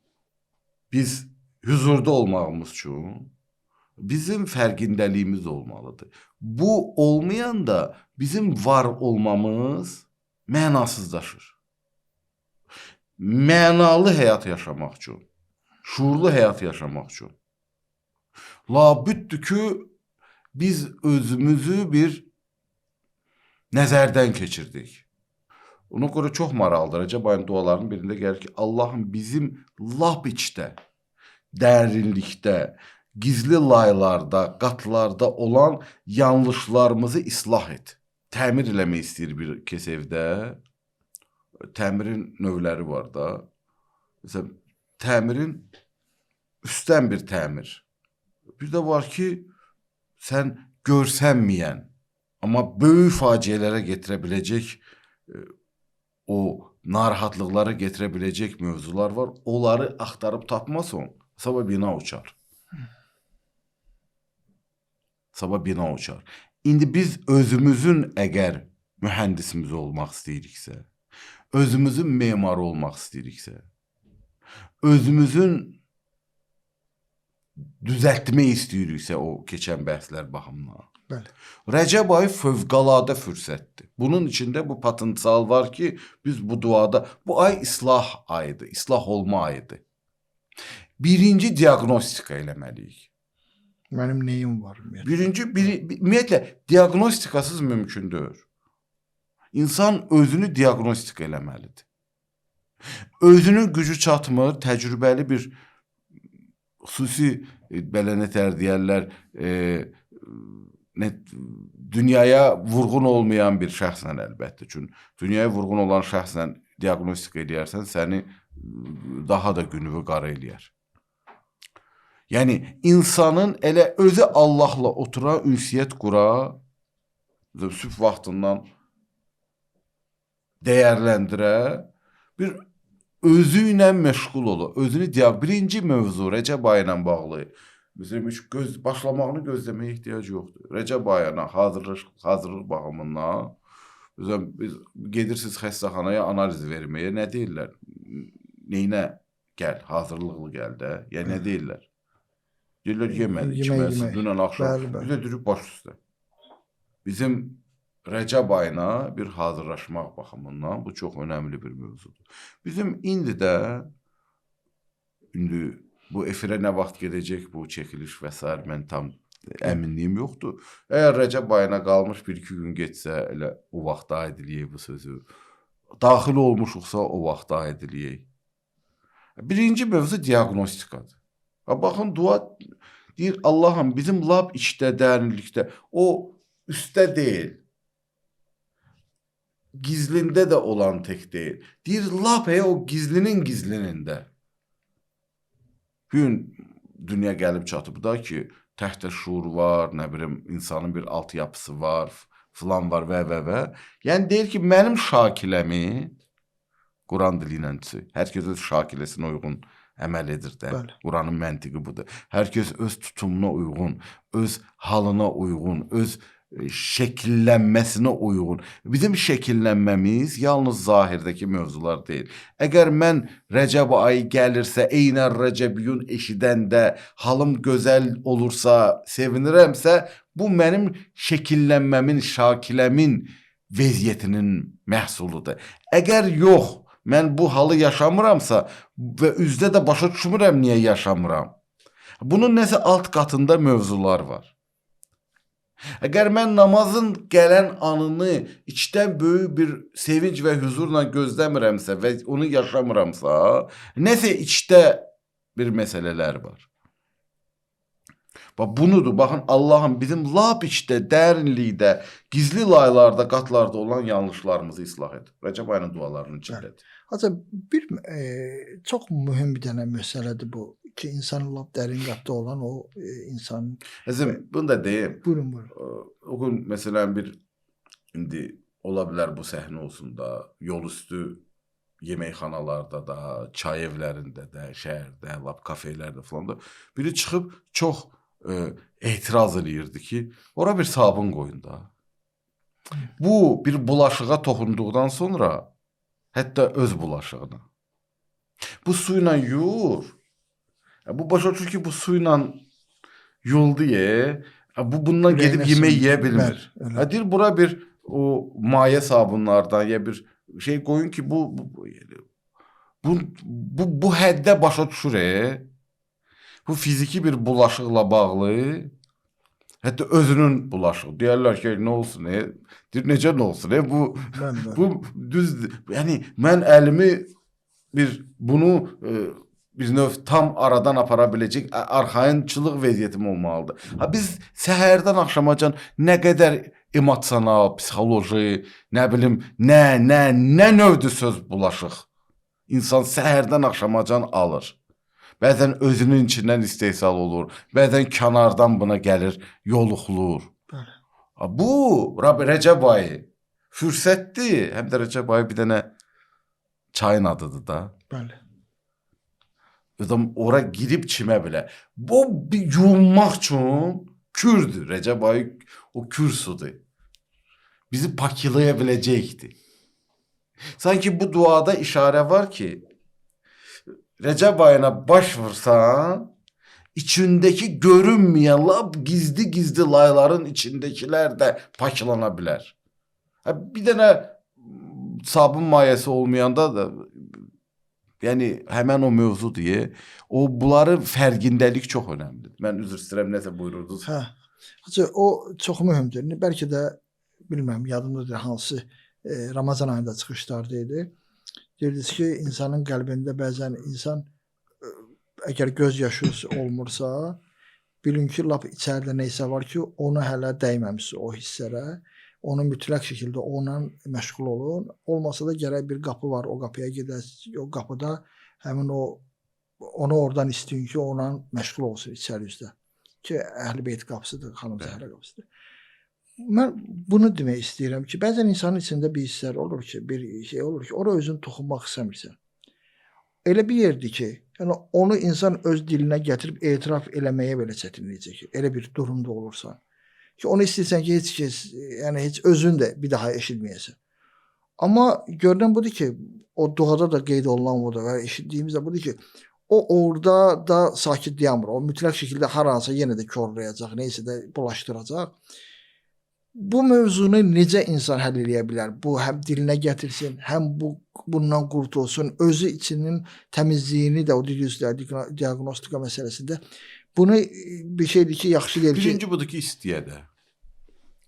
biz huzurda olmağımız üçün bizim fərqindəliyimiz olmalıdır. Bu olmayanda bizim var olmamız mənasızlaşır. Mənalı həyat yaşamaq üçün, şuurlu həyat yaşamaq üçün labüddür ki, biz özümüzü bir nəzərdən keçirdik. Ona görə çox maraqlıdır. Rəcəb ayının dualarının birində gəlir ki, Allahım bizim lap içdə, dərinlikdə, gizli laylarda, qatlarda olan yanlışlarımızı islah et. Təmir eləmək istəyir bir kəs evdə. Təmirin növləri var da. Məsələn, təmirin üstdən bir təmir. Bir də var ki, sən görsənməyən, amma böyük faciələrə gətirə biləcək, o narahatlıqlara gətirə biləcək mövzular var. Onları axtarıb tapmasan, sabah bina uçar. sabah bina uçar. İndi biz özümüzün əgər mühəndisimiz olmaq istəyiriksə, özümüzün memarı olmaq istəyiriksə, özümüzün düzəltmək istəyiriksə o keçən bəhslər baxımından. Bəli. Rəcəb ayı fövqəladə fürsətdir. Bunun içində bu potensial var ki, biz bu duada, bu ay islah ayıdır, islah olma ayıdır. Birinci diaqnostika eləməliyik. Mənim neyim var? Ümumiyyətlə, diaqnostikasız mümkün deyil. İnsan özünü diaqnostika eləməlidir. Özünün gücü çatmır, təcrübəli bir xüsusi belə nətər deyərlər, dünyaya vurğun olmayan bir şəxslə əlbəttə. Çünki dünyaya vurğun olan şəxslə diaqnostika edərsən, səni daha da günüvü qara eləyər. Yəni, insanın elə özü Allahla otura, ünsiyyət qura, sübh vaxtından dəyərləndirə, bir özü ilə məşğul olur. Özünü birinci mövzu Rəcəb ayı ilə bağlı. Bizim heç başlamağını gözləməyə ehtiyac yoxdur. Rəcəb ayına hazırlıq baxımından biz gedirsiniz xəstəxanaya analiz verməyə, nə deyirlər? Neynə gəl, hazırlıqlı gəl də, ya nə deyirlər? Deyirlər, yeməli, içməlisin, dünən axşam, biz də durub baş üstə. Bizim Rəcəb ayına bir hazırlaşmaq baxımından bu çox önəmli bir mövzudur. Bizim indi bu efirə nə vaxt gedəcək bu çəkiliş və s. mən tam əminliyim yoxdur. Əgər Rəcəb ayına qalmış 1-2 gün geçsə, elə o vaxtda ediləyək bu sözü. Daxil olmuşuqsa o vaxtda ediləyək. Birinci mövzu diaqnostikadır. Baxın, dua deyir, Allahım bizim lab içdə, dərinlikdə, o üstdə deyil. Gizlində də olan tək deyil. Deyir, lab o gizlinin gizlinində. Gün dünya gəlib çatıb da ki, təhtə şuur var, nə bilim, insanın bir altyapısı var, filan var və. Yəni deyir ki, mənim şakiləmi, Quran dili ilə hər kəs öz şakiləsinə uyğun əməl edir də. Quranın məntiqi budur. Hər kəs öz tutumuna uyğun, öz halına uyğun, öz şəkillənməsinə uyğun. Bizim şəkillənməmiz yalnız zahirdəki mövzular deyil. Əgər mən Rəcəb ayı gəlirsə, eynər Rəcəbiyyun eşidəndə halım gözəl olursa, sevinirəmsə, bu mənim şəkillənməmin, şakiləmin vəziyyətinin məhsuludur. Əgər yox, mən bu halı yaşamıramsa və üzdə də başa düşmürəm niyə yaşamıram. Bunun nəsə alt qatında mövzular var. Əgər mən namazın gələn anını içdən böyük bir sevinç və huzurla gözləmirəmsə və onu yaşamıramsa, nəsə içdə bir məsələlər var. Bunudur, baxın, Allahım bizim lap içdə, dərinlikdə, gizli laylarda, qatlarda olan yanlışlarımızı islah et. Rəcəb ayının dualarının içindədir. Hacı, bir çox mühüm bir dənə məsələdir bu ki, insanın lap dərin qatda olan o insanın... Əzim, bunu da deyim. Buyurun. O gün, məsələn, indi ola bilər bu səhnə olsun da, yol üstü yeməkxanalarda da, çay evlərində də, şəhərdə, lap kafelərdə falan da biri çıxıb çox etiraz eləyirdi ki, ora bir sabun qoyun da. Bu bir bulaşığa toxunduqdan sonra hətta öz bulaşığına. Bu suyla yuyur. Bu başa düşür ki, bu suyla yuldu ye. Bu bundan gedib yemək yeyə bilmir. Deyir, bura bir o maye sabunlardan ya bir şey qoyun ki, bu həddə başa düşür. Bu fiziki bir bulaşıqla bağlı, hətta özünün bulaşığı. Deyərlər ki, nə olsun? Deyir, necə nə olsun? Bu düzdür. Yəni, mən əlimi bunu bir növ tam aradan apara biləcək arxayınçılıq vəziyyətim olmalıdır. Biz səhərdən axşamacan nə qədər emosional, psixoloji, nə bilim, nə növdür söz bulaşıq. İnsan səhərdən axşamacan alır. Bəzən özünün içindən istehsal olur. Bəzən kənardan buna gəlir, yoluxulur. Bu, Rəcəb ayı fürsətdir. Həm də Rəcəb ayı bir dənə çayın adıdır da. Bəli. Ora girib çimə bilə. Bu, yuyulmaq üçün Kürdür. Recep ayı o kür sudur. Bizi pakilaya biləcəkdi. Sanki bu duada işarə var ki, Recep ayına baş vursan, içindeki görünmeyen lap gizli gizli layların içindekiler de paklanabilir. Bir tane sabun mayesi olmayanda da yani hemen o mevzu diye o bunların fərqindəlik çox önəmlidir. Mən üzr istəyirəm, nəsə buyururdunuz. Hə. Hacı, o çox mühümdür. Bəlkə də bilməm, yadımdadır hansı Ramazan ayında çıxışlarda idi. Deyirdiniz ki, insanın qəlbində bəzən insan əgər göz yaşı olmursa, bilin ki, lap içəridə neysə var ki, ona hələ dəyməmişsə o hisslərə. Onu mütləq şəkildə onunla məşğul olun. Olmasa da gərək bir qapı var, o qapıya gedəsiniz. O qapıda həmin onu oradan istəyin ki, onunla məşğul olsun içəri üzdə. Ki, Əhl-i Beyt qapısıdır, Xanım Zəhra qapısıdır. Mən bunu demək istəyirəm ki, bəzən insanın içində bir hisslər olur ki, bir şey olur ki, ora özünü toxunmaq istəmirsən. Elə bir yerdir ki, yəni onu insan öz dilinə gətirib etiraf eləməyə belə çətinlik çəkir. Elə bir durumda olursan. Ki onu istəyirsən ki, heç kəs, yəni heç özün də bir daha eşitməyəsən. Amma görünən budur ki, o duada da qeyd olunan budur və eşitdiyimiz də budur ki, o orada da sakit dayanmır. O mütləq şəkildə hər hansı yenə də korlayacaq, neysə də bulaşdıracaq. Bu mövzunu necə insan həll edə bilər? Bu həm dilinə gətirsin, həm bundan qurtulsun, özü içinin təmizliyini də o dil üzrə diaqnostika məsələsində. Bunu bir şeydir ki, yaxşı deyil ki... Birinci budur ki, istəyə də.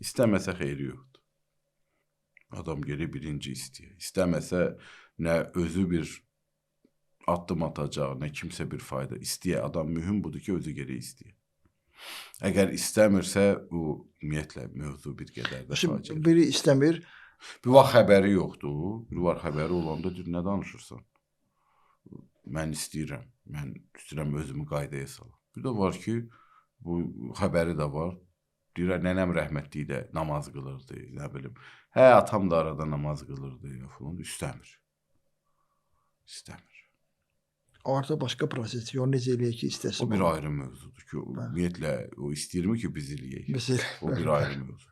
İstəməsə xeyri yoxdur. Adam geri birinci istəyə. İstəməsə nə özü bir addım atacaq, nə kimsə bir fayda. İstəyə. Adam mühüm budur ki, özü geri istəyə. Əgər istəmirsə, bu ümumiyyətlə mövzu bir qədər də faciədir. Biri istəmir. Bir vaxt xəbəri yoxdur. Bir vaxt xəbəri olanda deyir, nə danışırsan? Mən istəyirəm. Mən istəyirəm özümü qaydaya salım. Bir də var ki, bu xəbəri də var. Deyirlər, nənəm rəhmətli də namaz qılırdı, nə bilim. Hə, atam da arada namaz qılırdı, falan. İstəmir. İstəmir. O artıq başqa proses. O necə eləyək ki, istəsin. O bir ayrı mövzudur ki, ümumiyyətlə, o istəyirmi ki, biz eləyək? O bir ayrı mövzu.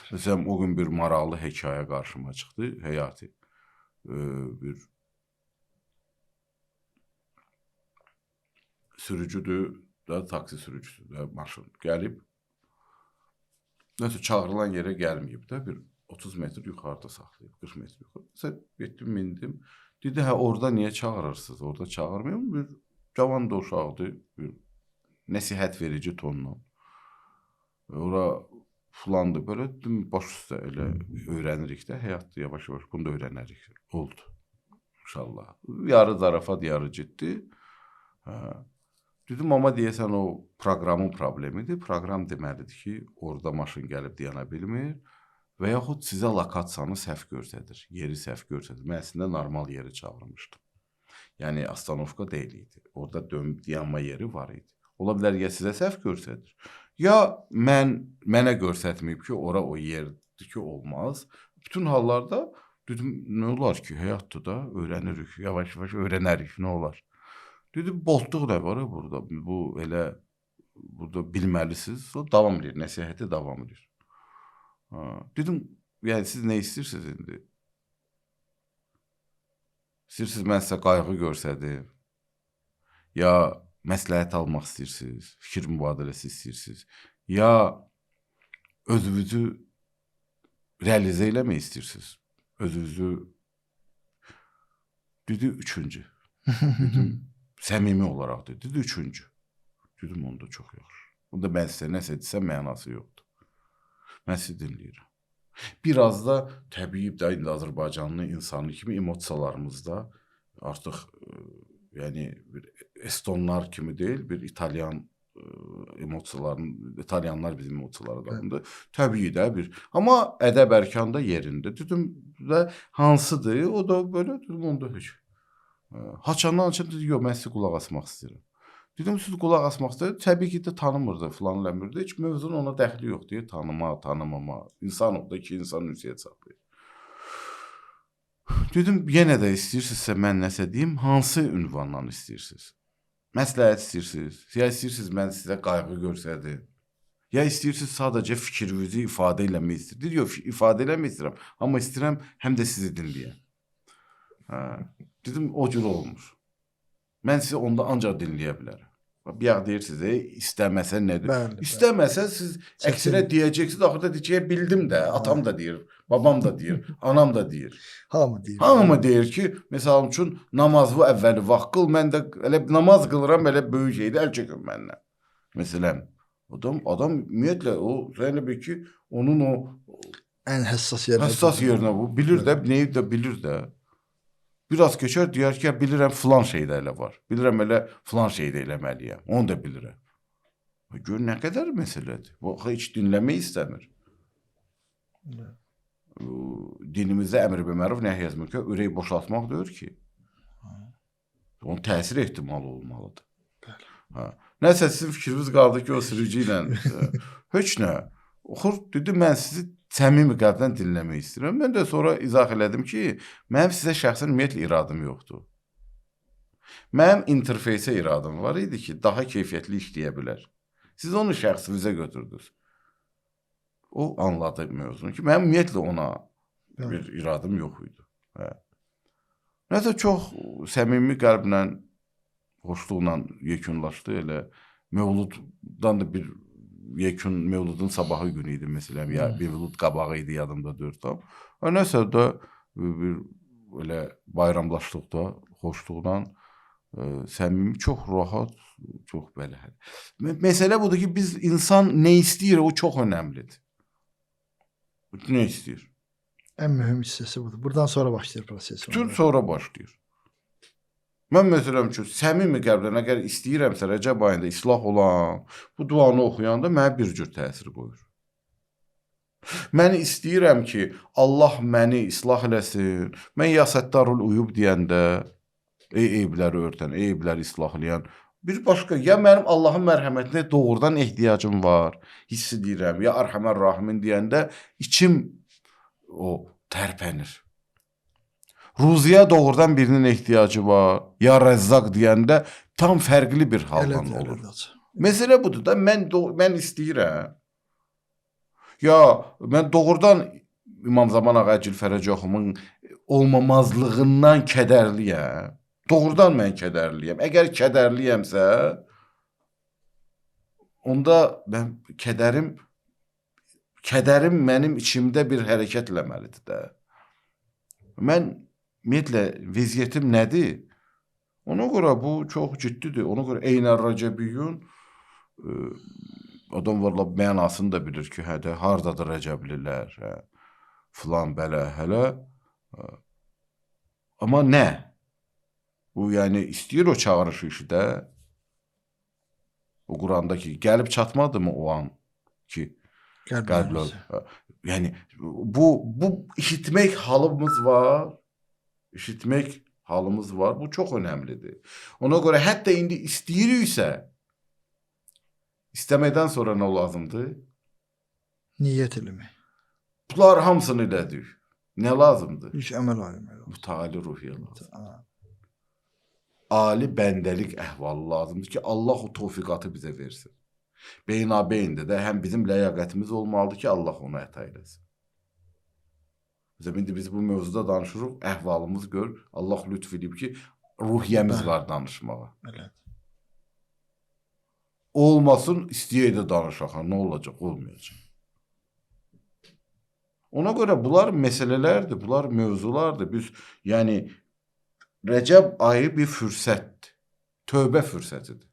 Məsələn, o gün bir maraqlı hekayə qarşıma çıxdı, həyati. Bir sürücüdür, da taksi sürücüsüdür, da maşın gəlib. Nəsə, çağırılan yerə gəlməyib də, bir 30 metr yuxarıda saxlayıb, 40 metr yuxarıda. Məsələn, getdim, mindim. Dedi, hə, orada niyə çağırırsınız? Orada çağırmayım. Bir cavan da uşaqdır, bir nəsihət verici tonla. Ora fulandı, belə baş üstə elə öyrənirik də, həyatda yavaş-yavaş bunu da öyrənərik. Oldu, inşallah. Yarı zarafat, yarı ciddi. Dedim, amma deyəsən o proqramın problemidir. Proqram deməlidir ki, orada maşın gəlib dayana bilmir və yaxud sizə lokasiyanı səhv göstərir, yeri səhv göstərir. Mən əslində normal yeri çağırmışdım. Yəni, astanovka deyil idi. Orada dayanma yeri var idi. Ola bilər, ya sizə səhv göstərir, ya mənə göstərməyib ki, ora o yerdir ki, olmaz. Bütün hallarda dedim, nə olar ki, həyatda da öyrənirik, yavaş-yavaş öyrənərik, nə olar? Dedim, boltluq nə var burada? Bu elə burada bilməlisiniz. Davam edir, nəsihəti davam edir. Dedim, yəni siz nə istəyirsiniz indi? İstəyirsiniz mən sizə qayğı göstərdim? Ya məsləhət almaq istəyirsiniz? Fikir mübadiləsi istəyirsiniz? Ya özünüzü realizə eləmək istəyirsiniz? Özünüzü dedi, üçüncü. Dedim, səmimi olaraq dedi, üçüncü. Dedim, onda çox yaxşı. Bunda mən sizə nəsə desəm, mənası yoxdur. Mən sizi dinləyirəm. Biraz da təbii də indi Azərbaycanlı insanı kimi emosiyalarımızda artıq yəni bir estonlar kimi deyil, bir İtalyan emosiyalarının, İtalyanlar bizim emosiyalara daxildir. Təbii də bir. Amma ədəb ərkanda yerində. Dedim də hansıdır? O da belə dedim, onda heç. Haçandan dedi, yox, mən sizə qulaq asmaq istəyirəm. Dedim, siz qulaq asmaq istəyirəm. Təbii ki də tanımırdı filan ləmirdi. Heç mövzunun ona dəxli yox deyə tanıma, tanımama. İnsan oldu ki, insan ünsiyyət saxlayır. Dedim, yenə də istəyirsinizsə mən nəsə deyim, hansı ünvandan istəyirsiniz? məsləhət istəyirsiniz, ya istəyirsiniz mən sizə qayğı göstərdim, ya istəyirsiniz sadəcə fikrinizi ifadə eləmək istəyirsiniz. Yox, ifadə eləmək istəyirəm, amma istəyirəm həm də sizi dinləyəm. Hə. Dedim, o cür olmur. Mən sizi onda ancaq dinləyə bilərəm. Bir yağ deyirsiniz, istəməsə nədir? Bəli, İstəməsə siz əksinə deyəcəksiniz, axırda deyəcək, bildim də, atam da deyir, babam da deyir, anam da deyir. Hamı deyir. Hamı deyir ki, məsəl üçün namazı əvvəli vaxt qıl, mən də elə namaz qılıram, elə böyük şeydə əl çəkin məndən. Məsələn, adam ümumiyyətlə o elə bir ki, onun o ən həssas yerinə. həssas yerinə bu bilir də, neyi də bilir də. Biraz keçər deyər ki, bilirəm filan şeydə elə var. Bilirəm elə filan şeydə eləməliyəm. Onu da bilirəm. Gör nə qədər məsələdir. Bu heç dinləmək istəmir. Dinimizdə əmr bil məruf nəhy əl münker ürək boşaltmaq deyir ki. Onun təsir ehtimalı olmalıdır. Ha. Nəsə sizin fikriniz qaldı ki, o sürücü ilə heç nə. Oxur, dedi, mən sizi səmimi qəlbdən dinləmək istəyirəm. Mən də sonra izah elədim ki, mənim sizə şəxsən ümumiyyətlə iradım yoxdur. Mənim interfeysə iradım var idi ki, daha keyfiyyətli işləyə bilər. Siz onu şəxsinizə götürdünüz. O anladı mövzunu ki, mənim ümumiyyətlə ona bir iradım yox idi. Hə. Nəsə çox səmimi qəlblə, xoşluqla yekunlaşdı. Elə Mövluddan da bir yekun Mövludun sabahı günü idi məsələn, ya Mövlud qabağı idi yadımda 4 tam. Nəsə də bir elə bayramlaşdıqda, xoşluqla, səmimi, çox rahat, çox belə. Məsələ budur ki, biz insan nə istəyir, o çox önəmlidir. Nə istəyir? Ən mühüm hissəsi budur. Buradan sonra başlayır proses. Bütün sonra başlayır. Mən məsələn ki, səmimi qəlbdən əgər istəyirəmsə Rəcəb ayında islah olan, bu duanı oxuyanda mənə bir cür təsir qoyur. Mən istəyirəm ki, Allah məni islah eləsin. Mən ya Səttarul Uyub deyəndə, eybləri örtən, eybləri islahlayan, bir başqa, ya mənim Allahın mərhəmətinə doğrudan ehtiyacım var, hiss edirəm, ya Ərhəmər Rahimin deyəndə içim o tərpənir. Ruziyə doğrudan birinin ehtiyacı var, ya Rəzzaq deyəndə tam fərqli bir haldan olur. Məsələ budur da, mən istəyirəm. Ya, mən doğrudan İmam Zaman Ağa Əcil Fərəcaxımın olmamazlığından kədərliyəm. Doğrudan mən kədərliyəm. Əgər kədərliyəmsə, onda mən kədərim mənim içimdə bir hərəkət eləməlidir də. Mən ümumiyyətlə, vəziyyətim nədir? Ona görə bu çox ciddidir. Ona görə Eynər Rəcəbiyyun adam varla mənasını da bilir ki, hədə, haradadır Rəcəblilər, hə, filan, bələ, hələ. Amma nə? Bu, yəni, istəyir o çağırışı işi də. O Qurandakı gəlib çatmadı mı o an ki, qəlblə. Yəni, bu işitmək halımız var. İşitmək halımız var. Bu çox önəmlidir. Ona görə hətta indi istəyiriksə, istəməkdən sonra nə lazımdır? Niyyət eləmək. Bunlar hamısını elədik. Nə lazımdır? İlk əməl eləmək. Mütəali ruhiyyə lazımdır. Ali bəndəlik əhvalı lazımdır ki, Allah o tövfiqatı bizə versin. Beynabeyndə də həm bizim ləyaqətimiz olmalıdır ki, Allah onu əta eləsin. İndi biz bu mövzuda danışırıq, əhvalımız gör, Allah lütf edib ki, ruhiyyəmiz var danışmağa. Olmasın, istəyək də danışaq, nə olacaq, olmayacaq. Ona görə bunlar məsələlərdir, bunlar mövzulardır. Biz, yəni, Rəcəb ayı bir fürsətdir, tövbə fürsətidir.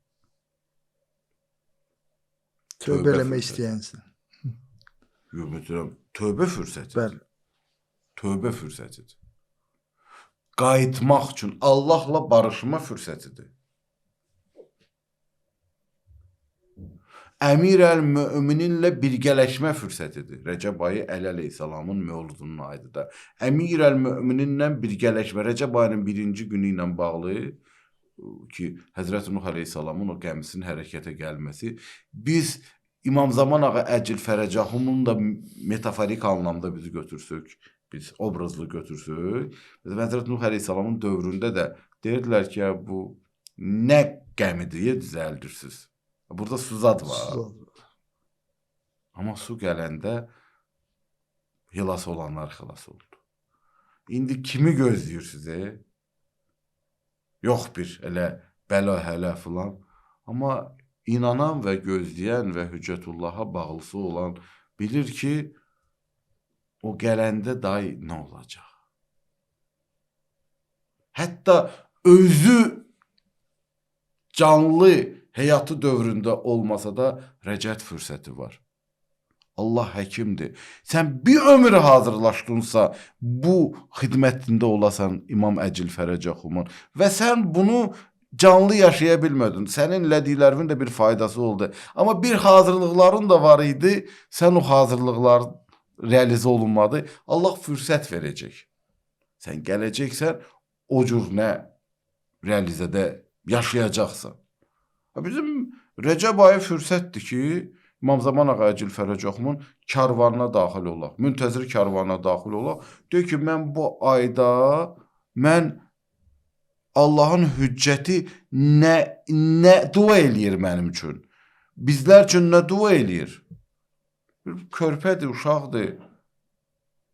Tövbə eləmək istəyənsin. Yox, məsələn, tövbə fürsətidir. Bəli. Tövbə fürsətidir. Qayıtmaq üçün Allahla barışma fürsətidir. Əmir-əl-Mömininlə birgələşmə fürsətidir. Rəcəb ayı Əli əleyhissalamın mövludunun ayıdır. Əmir-əl-Mömininlə birgələşmə. Rəcəb ayının 1-ci günü ilə bağlı ki, Həzrət Nuh əleyhissalamın o gəmisinin hərəkətə gəlməsi. Biz İmam Zaman Ağa Əcil Fərəcaxımın da metaforik anlamda bizi götürsək, biz obrazlı götürsək. Həzrət Nuh əleyhissalamın dövründə də deyirdilər ki, bu nə qəmidir düzəldirsiniz. Burada su zad var. Amma su gələndə xilas olanlar xilas oldu. İndi kimi gözləyirsiniz? Yox bir elə bəla hələ filan. Amma inanan və gözləyən və Hüccətullaha bağlısı olan bilir ki, o gələndə day nə olacaq? Hətta özü canlı həyatı dövründə olmasa da rəcət fürsəti var. Allah həkimdir. Sən bir ömür hazırlaşdınsa, bu xidmətində olasan İmam Əcil Fərəcəxumun və sən bunu canlı yaşaya bilmədin. Sənin lədiklərinin də bir faydası oldu. Amma bir hazırlıqların da var idi. Sən o hazırlıqlar realizə olunmadı. Allah fürsət verəcək. Sən gələcəksən, o cür nə realizədə yaşayacaqsan. Bizim Rəcəb ayı fürsətdir ki, İmam Zaman Ağa Əcil Fərəcəxumun karvanına daxil olaq, müntəzir karvanına daxil olaq. Deyir ki, mən bu ayda Allahın hüccəti nə dua eləyir mənim üçün? Bizlər üçün nə dua eləyir? Körpədir, uşaqdır.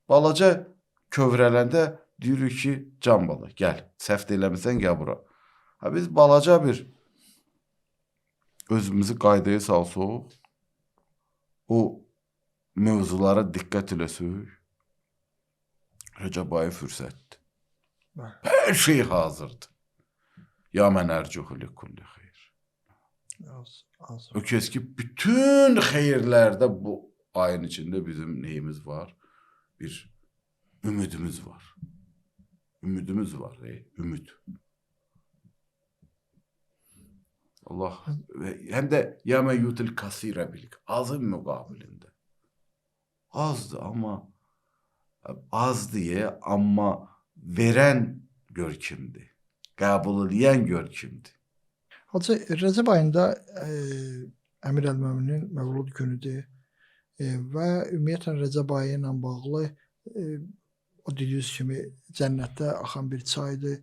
Balaca kövrələndə deyirik ki, can bala, gəl, səhv eləmirsən, gəl bura. Biz balaca bir özümüzü qaydaya salsaq, o mövzulara diqqət eləsək, Rəcəb ayı fürsətdir. Hər şey hazırdır. Ya mən ərcuhu likulli xeyr. Öküz ki, bütün xeyirlərdə bu ayın içində bizim neyimiz var? Bir ümidimiz var. Ümidimiz var, ümid. Allah, həm də ya mən yutil kasirə bilik, azın müqabilində. Azdır, amma verən gör kimdir, qəbul edən gör kimdir. Hacı, Rəcəb ayında Əmir Əl-Möminin Məvlud günüdür və ümumiyyətlə Rəcəb ayı ilə bağlı o dediyiniz kimi cənnətdə axan bir çaydır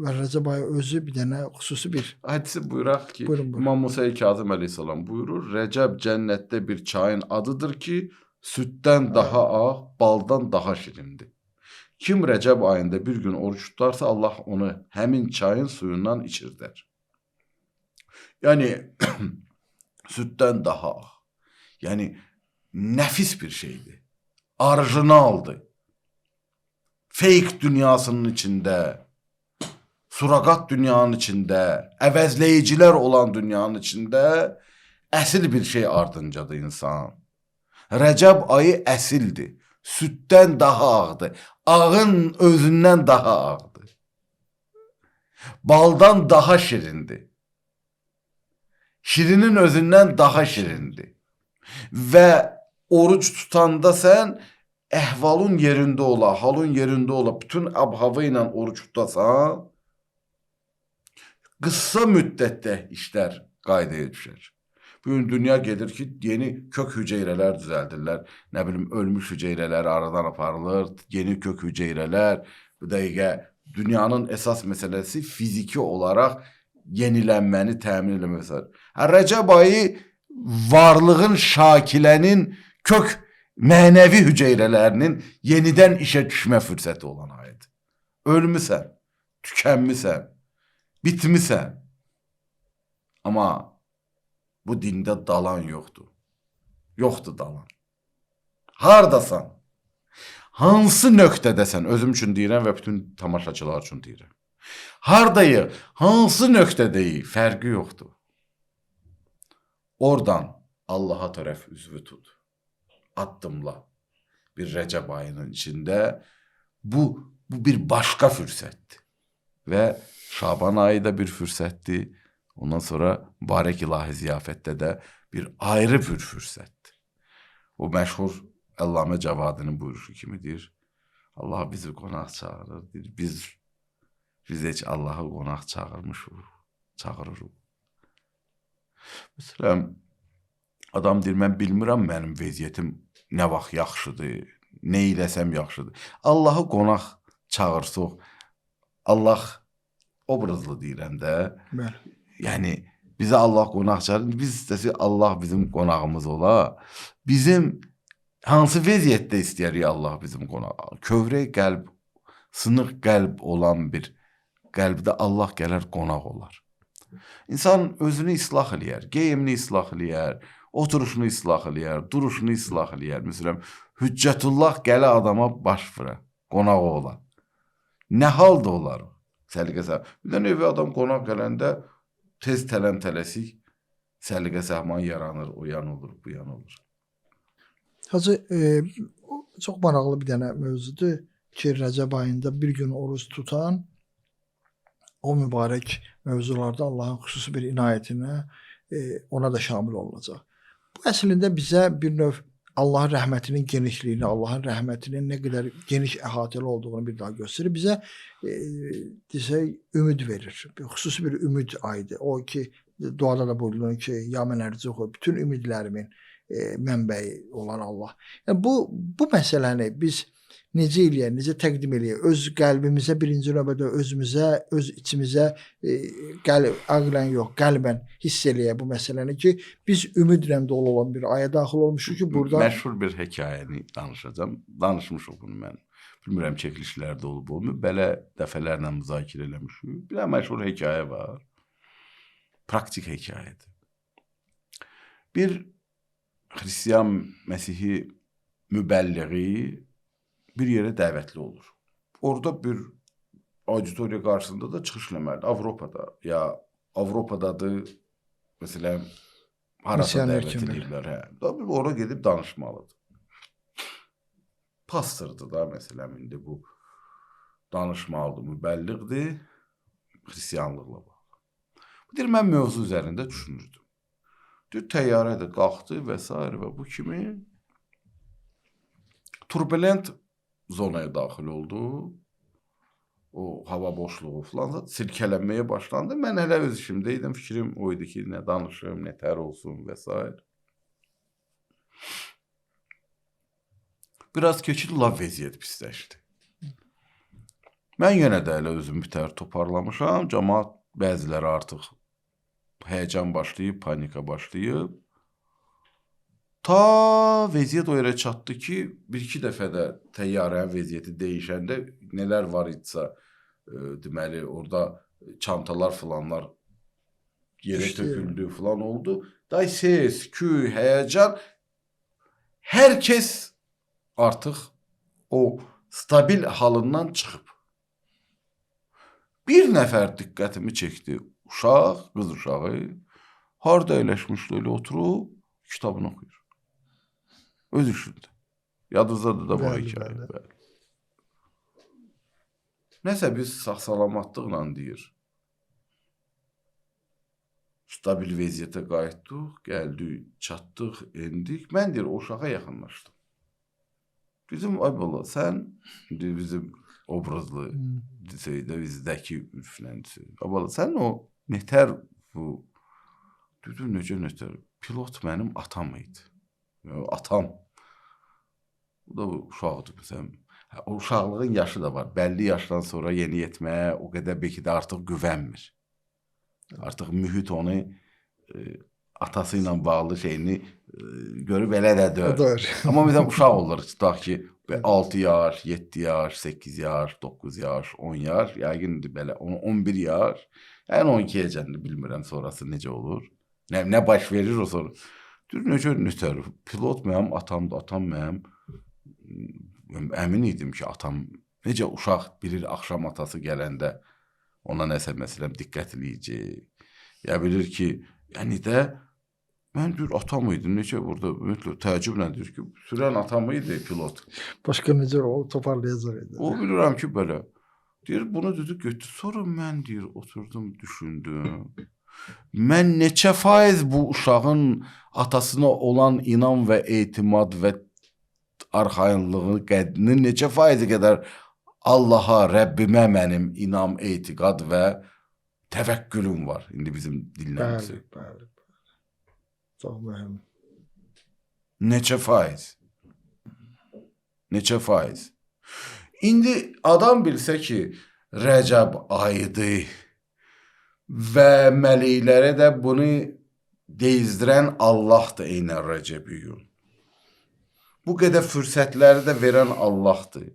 və Rəcəb ayı özü bir dənə xüsusi bir Hədisi buyuraq ki, Buyurun. İmam Musa Kazım əleyhissalam buyurur, Rəcəb cənnətdə bir çayın adıdır ki, süddən daha ağ, baldan daha şirindir. Kim Rəcəb ayında bir gün oruç tutarsa, Allah onu həmin çayın suyundan içirdər. Yəni, süddən daha ağ. Yəni, nəfis bir şeydir. Orijinaldır. Fake dünyasının içində, suraqat dünyanın içində, əvəzləyicilər olan dünyanın içində əsil bir şey ardıncadır insan. Rəcəb ayı əsildir. Süddən daha ağdır. Ağın özündən daha ağdır. Baldan daha şirindir. Şirinin özündən daha şirindir. Və oruç tutanda sən əhvalın yerində ola, halın yerində ola, bütün abhava ilə oruç tutasan, qısa müddətdə işlər qaydaya düşər. Bugün dünya gedir ki, yeni kök hüceyrələr düzəldirlər. Nə bilim, ölmüş hüceyrələr aradan aparılır, yeni kök hüceyrələr. Bu dəqiqə dünyanın əsas məsələsi fiziki olaraq yenilənməni təmin eləmək. Rəcəb ayı varlığın şakilənin kök mənəvi hüceyrələrinin yenidən işə düşmə fürsəti olan ayıdır. Ölmüsən, tükənmisən, bitmisən. Amma bu dində dalan yoxdur. Yoxdur dalan. Hardasan? Hansı nöqtədəsən? Özüm üçün deyirəm və bütün tamaşaçılar üçün deyirəm. Hardayıq? Hansı nöqtədəyik? Fərqi yoxdur. Oradan Allaha tərəf üzvü tut. Addımla. Bir Rəcəb ayının içində bu bir başqa fürsətdir. Və Şaban ayı da bir fürsətdir. Ondan sonra mübarək ilahi ziyafətdə də bir ayrı bir fürsətdir. O məşhur Əllamə Cavadinin buyuruşu kimidir. Allah bizi qonaq çağırır. Biz heç Allahı qonaq çağırırıq. Məsələn, adam deyir, mən bilmirəm mənim vəziyyətim nə vaxt yaxşıdır, nə eləsəm yaxşıdır. Allahı qonaq çağırsaq, Allah obrazlı deyirəm də. Bəli. Yəni bizə Allah qonaq çağırır. Biz istəsək Allah bizim qonağımız ola. Bizim hansı vəziyyətdə istəyirik Allah bizim qonaq? Kövrək qəlb, sınıq qəlb olan bir qəlbdə Allah gələr qonaq olar. İnsan özünü islah eləyər, geyimini islah eləyər, oturuşunu islah eləyər, duruşunu islah eləyər. Məsələn, Hüccətullah gələ adama baş vura, qonağı ola. Nə halda olar? Səliqə-səhman. Bir də növbə adam qonaq gələndə tez tələm-tələsik səliqə-səhman yaranır, o yan olur, bu yan olur. Hacı, çox maraqlı bir dənə mövzudur ki, Rəcəb ayında bir gün oruç tutan o mübarək mövzularda Allahın xüsusi bir inayətinə ona da şamil olunacaq. Bu əslində bizə bir növ Allahın rəhmətinin genişliyini, Allahın rəhmətinin nə qədər geniş əhatəli olduğunu bir daha göstərir. Bizə desək, ümid verir. Xüsusi bir ümid ayıdır. O ki, duada da buyurulur ki, ya mən ərzuqu, bütün ümidlərimin mənbəyi olan Allah. Yəni, bu məsələni biz necə eləyək, necə təqdim eləyək? Öz qəlbimizə birinci növbədə özümüzə, öz içimizə aqlən yox, qəlbən hiss eləyək bu məsələni ki, biz ümidlə dolu olan bir aya daxil olmuşuq ki, burada məşhur bir hekayəni danışacağam. Danışmışıq bunu mən. Bilmirəm çəkilişlərdə olub olmuyor. Belə dəfələrlə müzakirə eləmişik. Bir də məşhur hekayə var. Praktik hekayədir. Bir Hristiyan Məsihi mübəlliği bir yerə dəvətli olur. Orada bir auditoriya qarşısında da çıxış eləməlidir. Avropada ya Avropadadır. Məsələn, harasa dəvət edirlər. Ora gedib danışmalıdır. Pastordur da məsələn, indi bu danışmalıdır, mübəlliğdir, Hristiyanlıqla bağlı. Deyir, mən mövzu üzərində düşünürdüm. Deyir, təyyarə də qalxdı və s. və bu kimi turbulent zonaya daxil oldu. O hava boşluğu falan silkələnməyə başlandı. Mən hələ öz işimdə idim. Fikrim o idi ki, nə danışım, nə tər olsun və s. Biraz keçid lav vəziyyət pisləşdi. Mən yenə də elə özüm bitər toparlamışam. Cəmaat bəziləri artıq həyəcan başlayıb, panika başlayıb. Ta vəziyyət o yerə çatdı ki, bir-iki dəfə də təyyarənin vəziyyəti dəyişəndə nələr var idisə, deməli, orada çantalar falanlar yerə töküldü falan oldu. Day ses, küy, həyəcan, hər kəs artıq o stabil halından çıxıb. Bir nəfər diqqətimi çəkdi. Uşaq, qız uşağı, harda əyləşmişdi, elə oturub, kitabını oxuyur. Öz işində. Yadınızdadır da bu hekayə. Nəsə biz sağ-salamatlıqla deyir. Stabil vəziyyətə qayıtdıq, gəldik, çatdıq, endik. Mən deyir, o uşağa yaxınlaşdım. Bizim, ay bala, sən bizim obrazlı desəydə, bizdəki ülflə desəydə. Ay bala, sən o nətər bu, dedim, necə nətər? Pilot mənim atam idi. Atam. Bu da uşaqdır məsələn. O uşaqlığın yaşı da var. Bəlli yaşdan sonra yeni yetməyə o qədər belki də artıq güvənmir. Artıq mühit onu atası ilə bağlı şeyini görüb elə də dör. Amma məsələn uşaq olur. Tutaq ki 6 yaş, 7 yaş, 8 yaş, 9 yaş, 10 yaş, yəqin belə 11 yaş. Yəni 12-yə cəndə bilmirəm sonrası necə olur. Nə baş verir o sonra. Deyir, necə nətər? Pilot mənim atamdır, atam mənim. Əmin idim ki, atam necə uşaq bilir, axşam atası gələndə ona nəsə məsələn diqqət eləyəcək. Ya bilir ki, yəni də mən deyir, atam idi, necə burada təəccüblə deyir ki, sürən atam idi pilot. Başqa necə o toparlayacaq idi. O bilirəm ki, belə. Deyir, bunu dedi, götür. Sonra mən deyir, oturdum, düşündüm. Mən neçə faiz bu uşağın atasına olan inam və etimad və arxayınlığı qədinin neçə faizi qədər Allaha, Rəbbimə mənim inam, etiqad və təvəkkülüm var. İndi bizim dillərimizdə. Bəli. Çox mühüm. Neçə faiz? Neçə faiz? İndi adam bilsə ki, Rəcəb ayıdır, və mələklərə də bunu deyizdirən Allahdır eynən rəcəbiyyun. Bu qədər fürsətləri də verən Allahdır.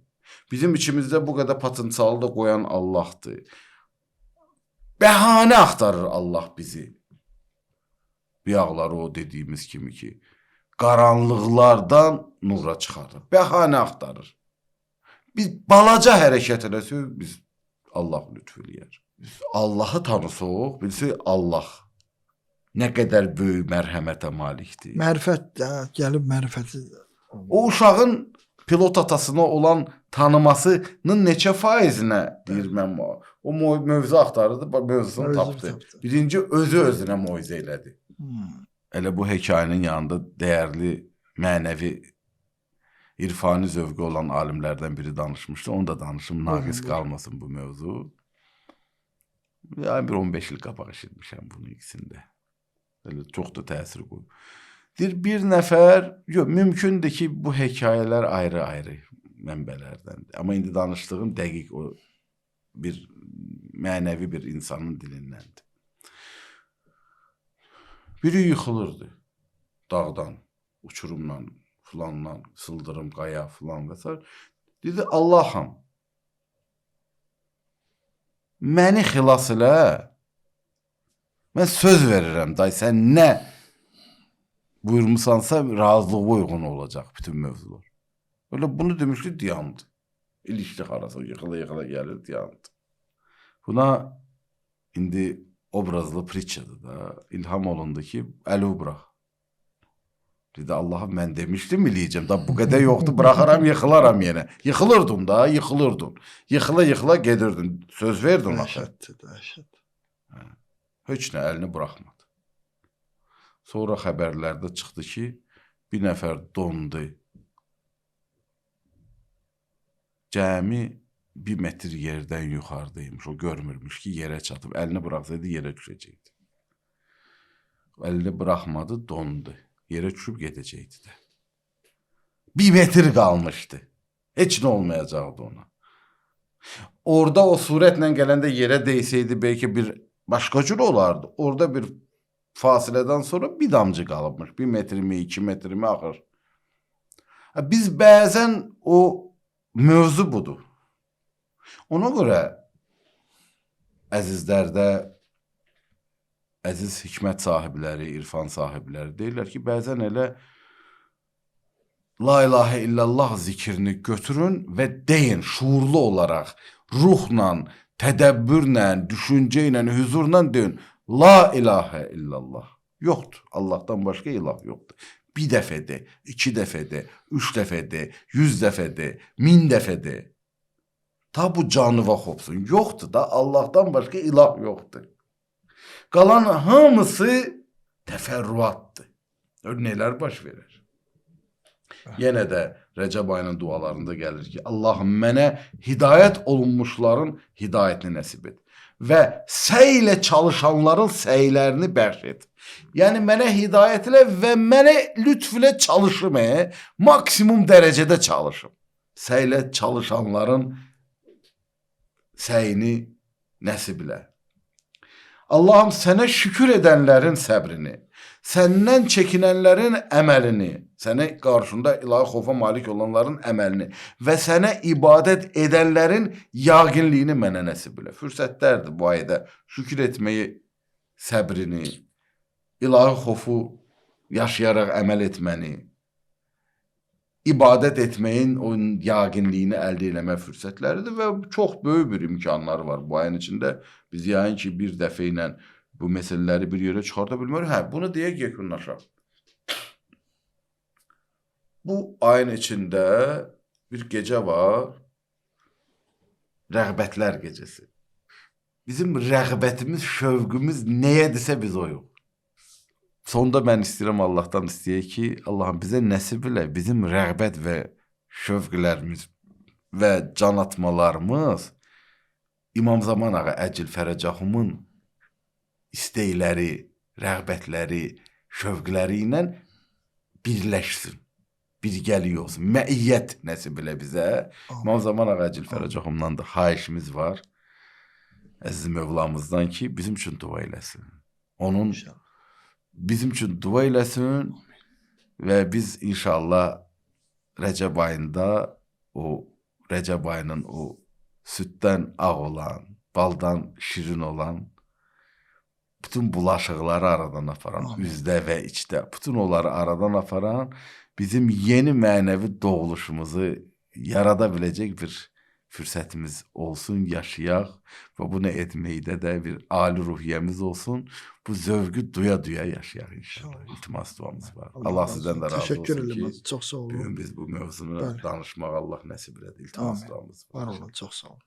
Bizim içimizdə bu qədər potensialı da qoyan Allahdır. Bəhanə axtarır Allah bizi. Biyaqları o dediyimiz kimi ki, qaranlıqlardan nura çıxarır. Bəhanə axtarır. Biz balaca hərəkət eləsək, biz Allah lütf eləyər. Biz Allahı tanısaq, bilsək Allah nə qədər böyük mərhəmətə malikdir. Mərifət də gəlib mərifəti. O uşağın pilot atasına olan tanımasının neçə faizinə deyir mən o mövzu axtarırdı, mövzusunu tapdı. Birinci özü özünə moizə elədi. Elə bu hekayənin yanında dəyərli mənəvi irfani zövqü olan alimlərdən biri danışmışdı. Onu da danışım, naqis qalmasın bu mövzu. Yəni bir 15 il qabaq eşitmişəm bunu ikisində. Elə çox da təsir qoyub. Deyir, bir nəfər, mümkündür ki, bu hekayələr ayrı-ayrı mənbələrdəndir. Amma indi danışdığım dəqiq o bir mənəvi bir insanın dilindəndir. Biri yıxılırdı dağdan, uçurumdan, filandan, sıldırım, qaya filan və s. Dedi, Allahım, məni xilas elə, mən söz verirəm, day, sən nə buyurmusansa razılığa uyğun olacaq bütün mövzular. Öyle bunu demişdi, dayandı. İlişdik arası, yıxıla gəlir, dayandı. Buna indi obrazlı pritçadır da, ilham olundu ki, əli bırax. Dedi, Allah'ım mən demişdim eləyəcəm, da bu qədər yoxdur, bıraxaram, yıxılaram yenə. Yıxılırdın da, yıxılırdın. Yıxıla gedirdin, söz verdin. Dəhşət. Heç nə, əlini buraxmadı. Sonra xəbərlərdə çıxdı ki, bir nəfər dondu. Cəmi 1 metr yerdən yuxarıdaymış, o görmürmüş ki, yerə çatıb. Əlini bıraxsaydı, yerə düşəcəkdi. Əlini bıraxmadı, dondu. Yerə düşüb gedəcəkdi də. 1 metr qalmışdı. Heç nə olmayacaqdı ona. Orada o surətlə gələndə yerə deysəydi, bəlkə bir başqa cür olardı. Orada bir fasilədən sonra bir damcı qalıbmış. 1 metrimi, 2 metrimi axır. Biz bəzən o mövzu budur. Ona görə əzizlərdə, əziz hikmət sahibləri, irfan sahibləri deyirlər ki, bəzən elə La ilahə illallah zikrini götürün və deyin şuurlu olaraq, ruhla, tədəbbürlə, düşüncə ilə, huzurla deyin. La ilahə illallah. Yoxdur. Allahdan başqa ilah yoxdur. 1 dəfə de, 2 dəfə de, 3 dəfə de, 100 dəfə de, 1000 dəfə de. Ta bu canıva xopsun. Yoxdur da, Allahdan başqa ilah yoxdur. Qalan hamısı təfərrüatdır. Nələr baş verir? Yenə də Rəcəb ayının dualarında gəlir ki, Allahım mənə hidayət olunmuşların hidayətini nəsib et. Və səy ilə çalışanların səylərini bəxş et. Yəni mənə hidayət elə və mənə lütf ilə çalışım, maksimum dərəcədə çalışım. Səy ilə çalışanların səyini nəsib elə. Allahım sənə şükür edənlərin səbrini, səndən çəkinənlərin əməlini, sənə qarşında ilahi xofa malik olanların əməlini və sənə ibadət edənlərin yaqinliyini mənə nəsib elə. Fürsətlərdir bu ayda şükür etməyi, səbrini, ilahi xofu yaşayaraq əməl etməni, ibadət etməyin o yaqinliyini əldə eləmə fürsətləridir və çox böyük bir imkanları var bu ayın içində. Biz yəqin ki, bir dəfə ilə bu məsələləri bir yerə çıxarda bilmirik. Bunu deyək yekunlaşaq. Bu ayın içində bir gecə var, rəğbətlər gecəsi. Bizim rəğbətimiz, şövqümüz nəyədirsə biz o yox. Sonda mən istəyirəm Allahdan istəyək ki, Allahım bizə nəsib elə bizim rəğbət və şövqlərimiz və can atmalarımız İmam Zaman ağa Əcil Fərəcəhumun istəkləri, rəğbətləri, şövqləri ilə birləşsin, birgəlik olsun, məiyyət nəsib elə bizə. İmam Zaman ağa Əcil Fərəcəhumdan da xahişimiz var. əziz Mövlamızdan ki, bizim üçün dua eləsin. Onun İnşallah. bizim üçün dua eləsin və biz inşallah Rəcəb ayında Rəcəb ayının o süddən ağ olan, baldan şirin olan bütün bulaşıqları aradan aparan, Amin. üzdə və içdə, bütün onları aradan aparan bizim yeni mənəvi doğuluşumuzu yarada biləcək bir fürsətimiz olsun, yaşayaq və bunu etməkdə də bir ali ruhiyyəmiz olsun. Bu zövqü duya-duya yaşayaq inşallah. İnşallah. İltimas duamız var. Allah sizdən də razı Təşəkkür olsun edirəm. ki, Çox sağ olun. bugün biz bu mövzunu Bəli. danışmağa Allah nəsib elədi. İltimas Amin. duamız Var var. olun. Çox sağ olun.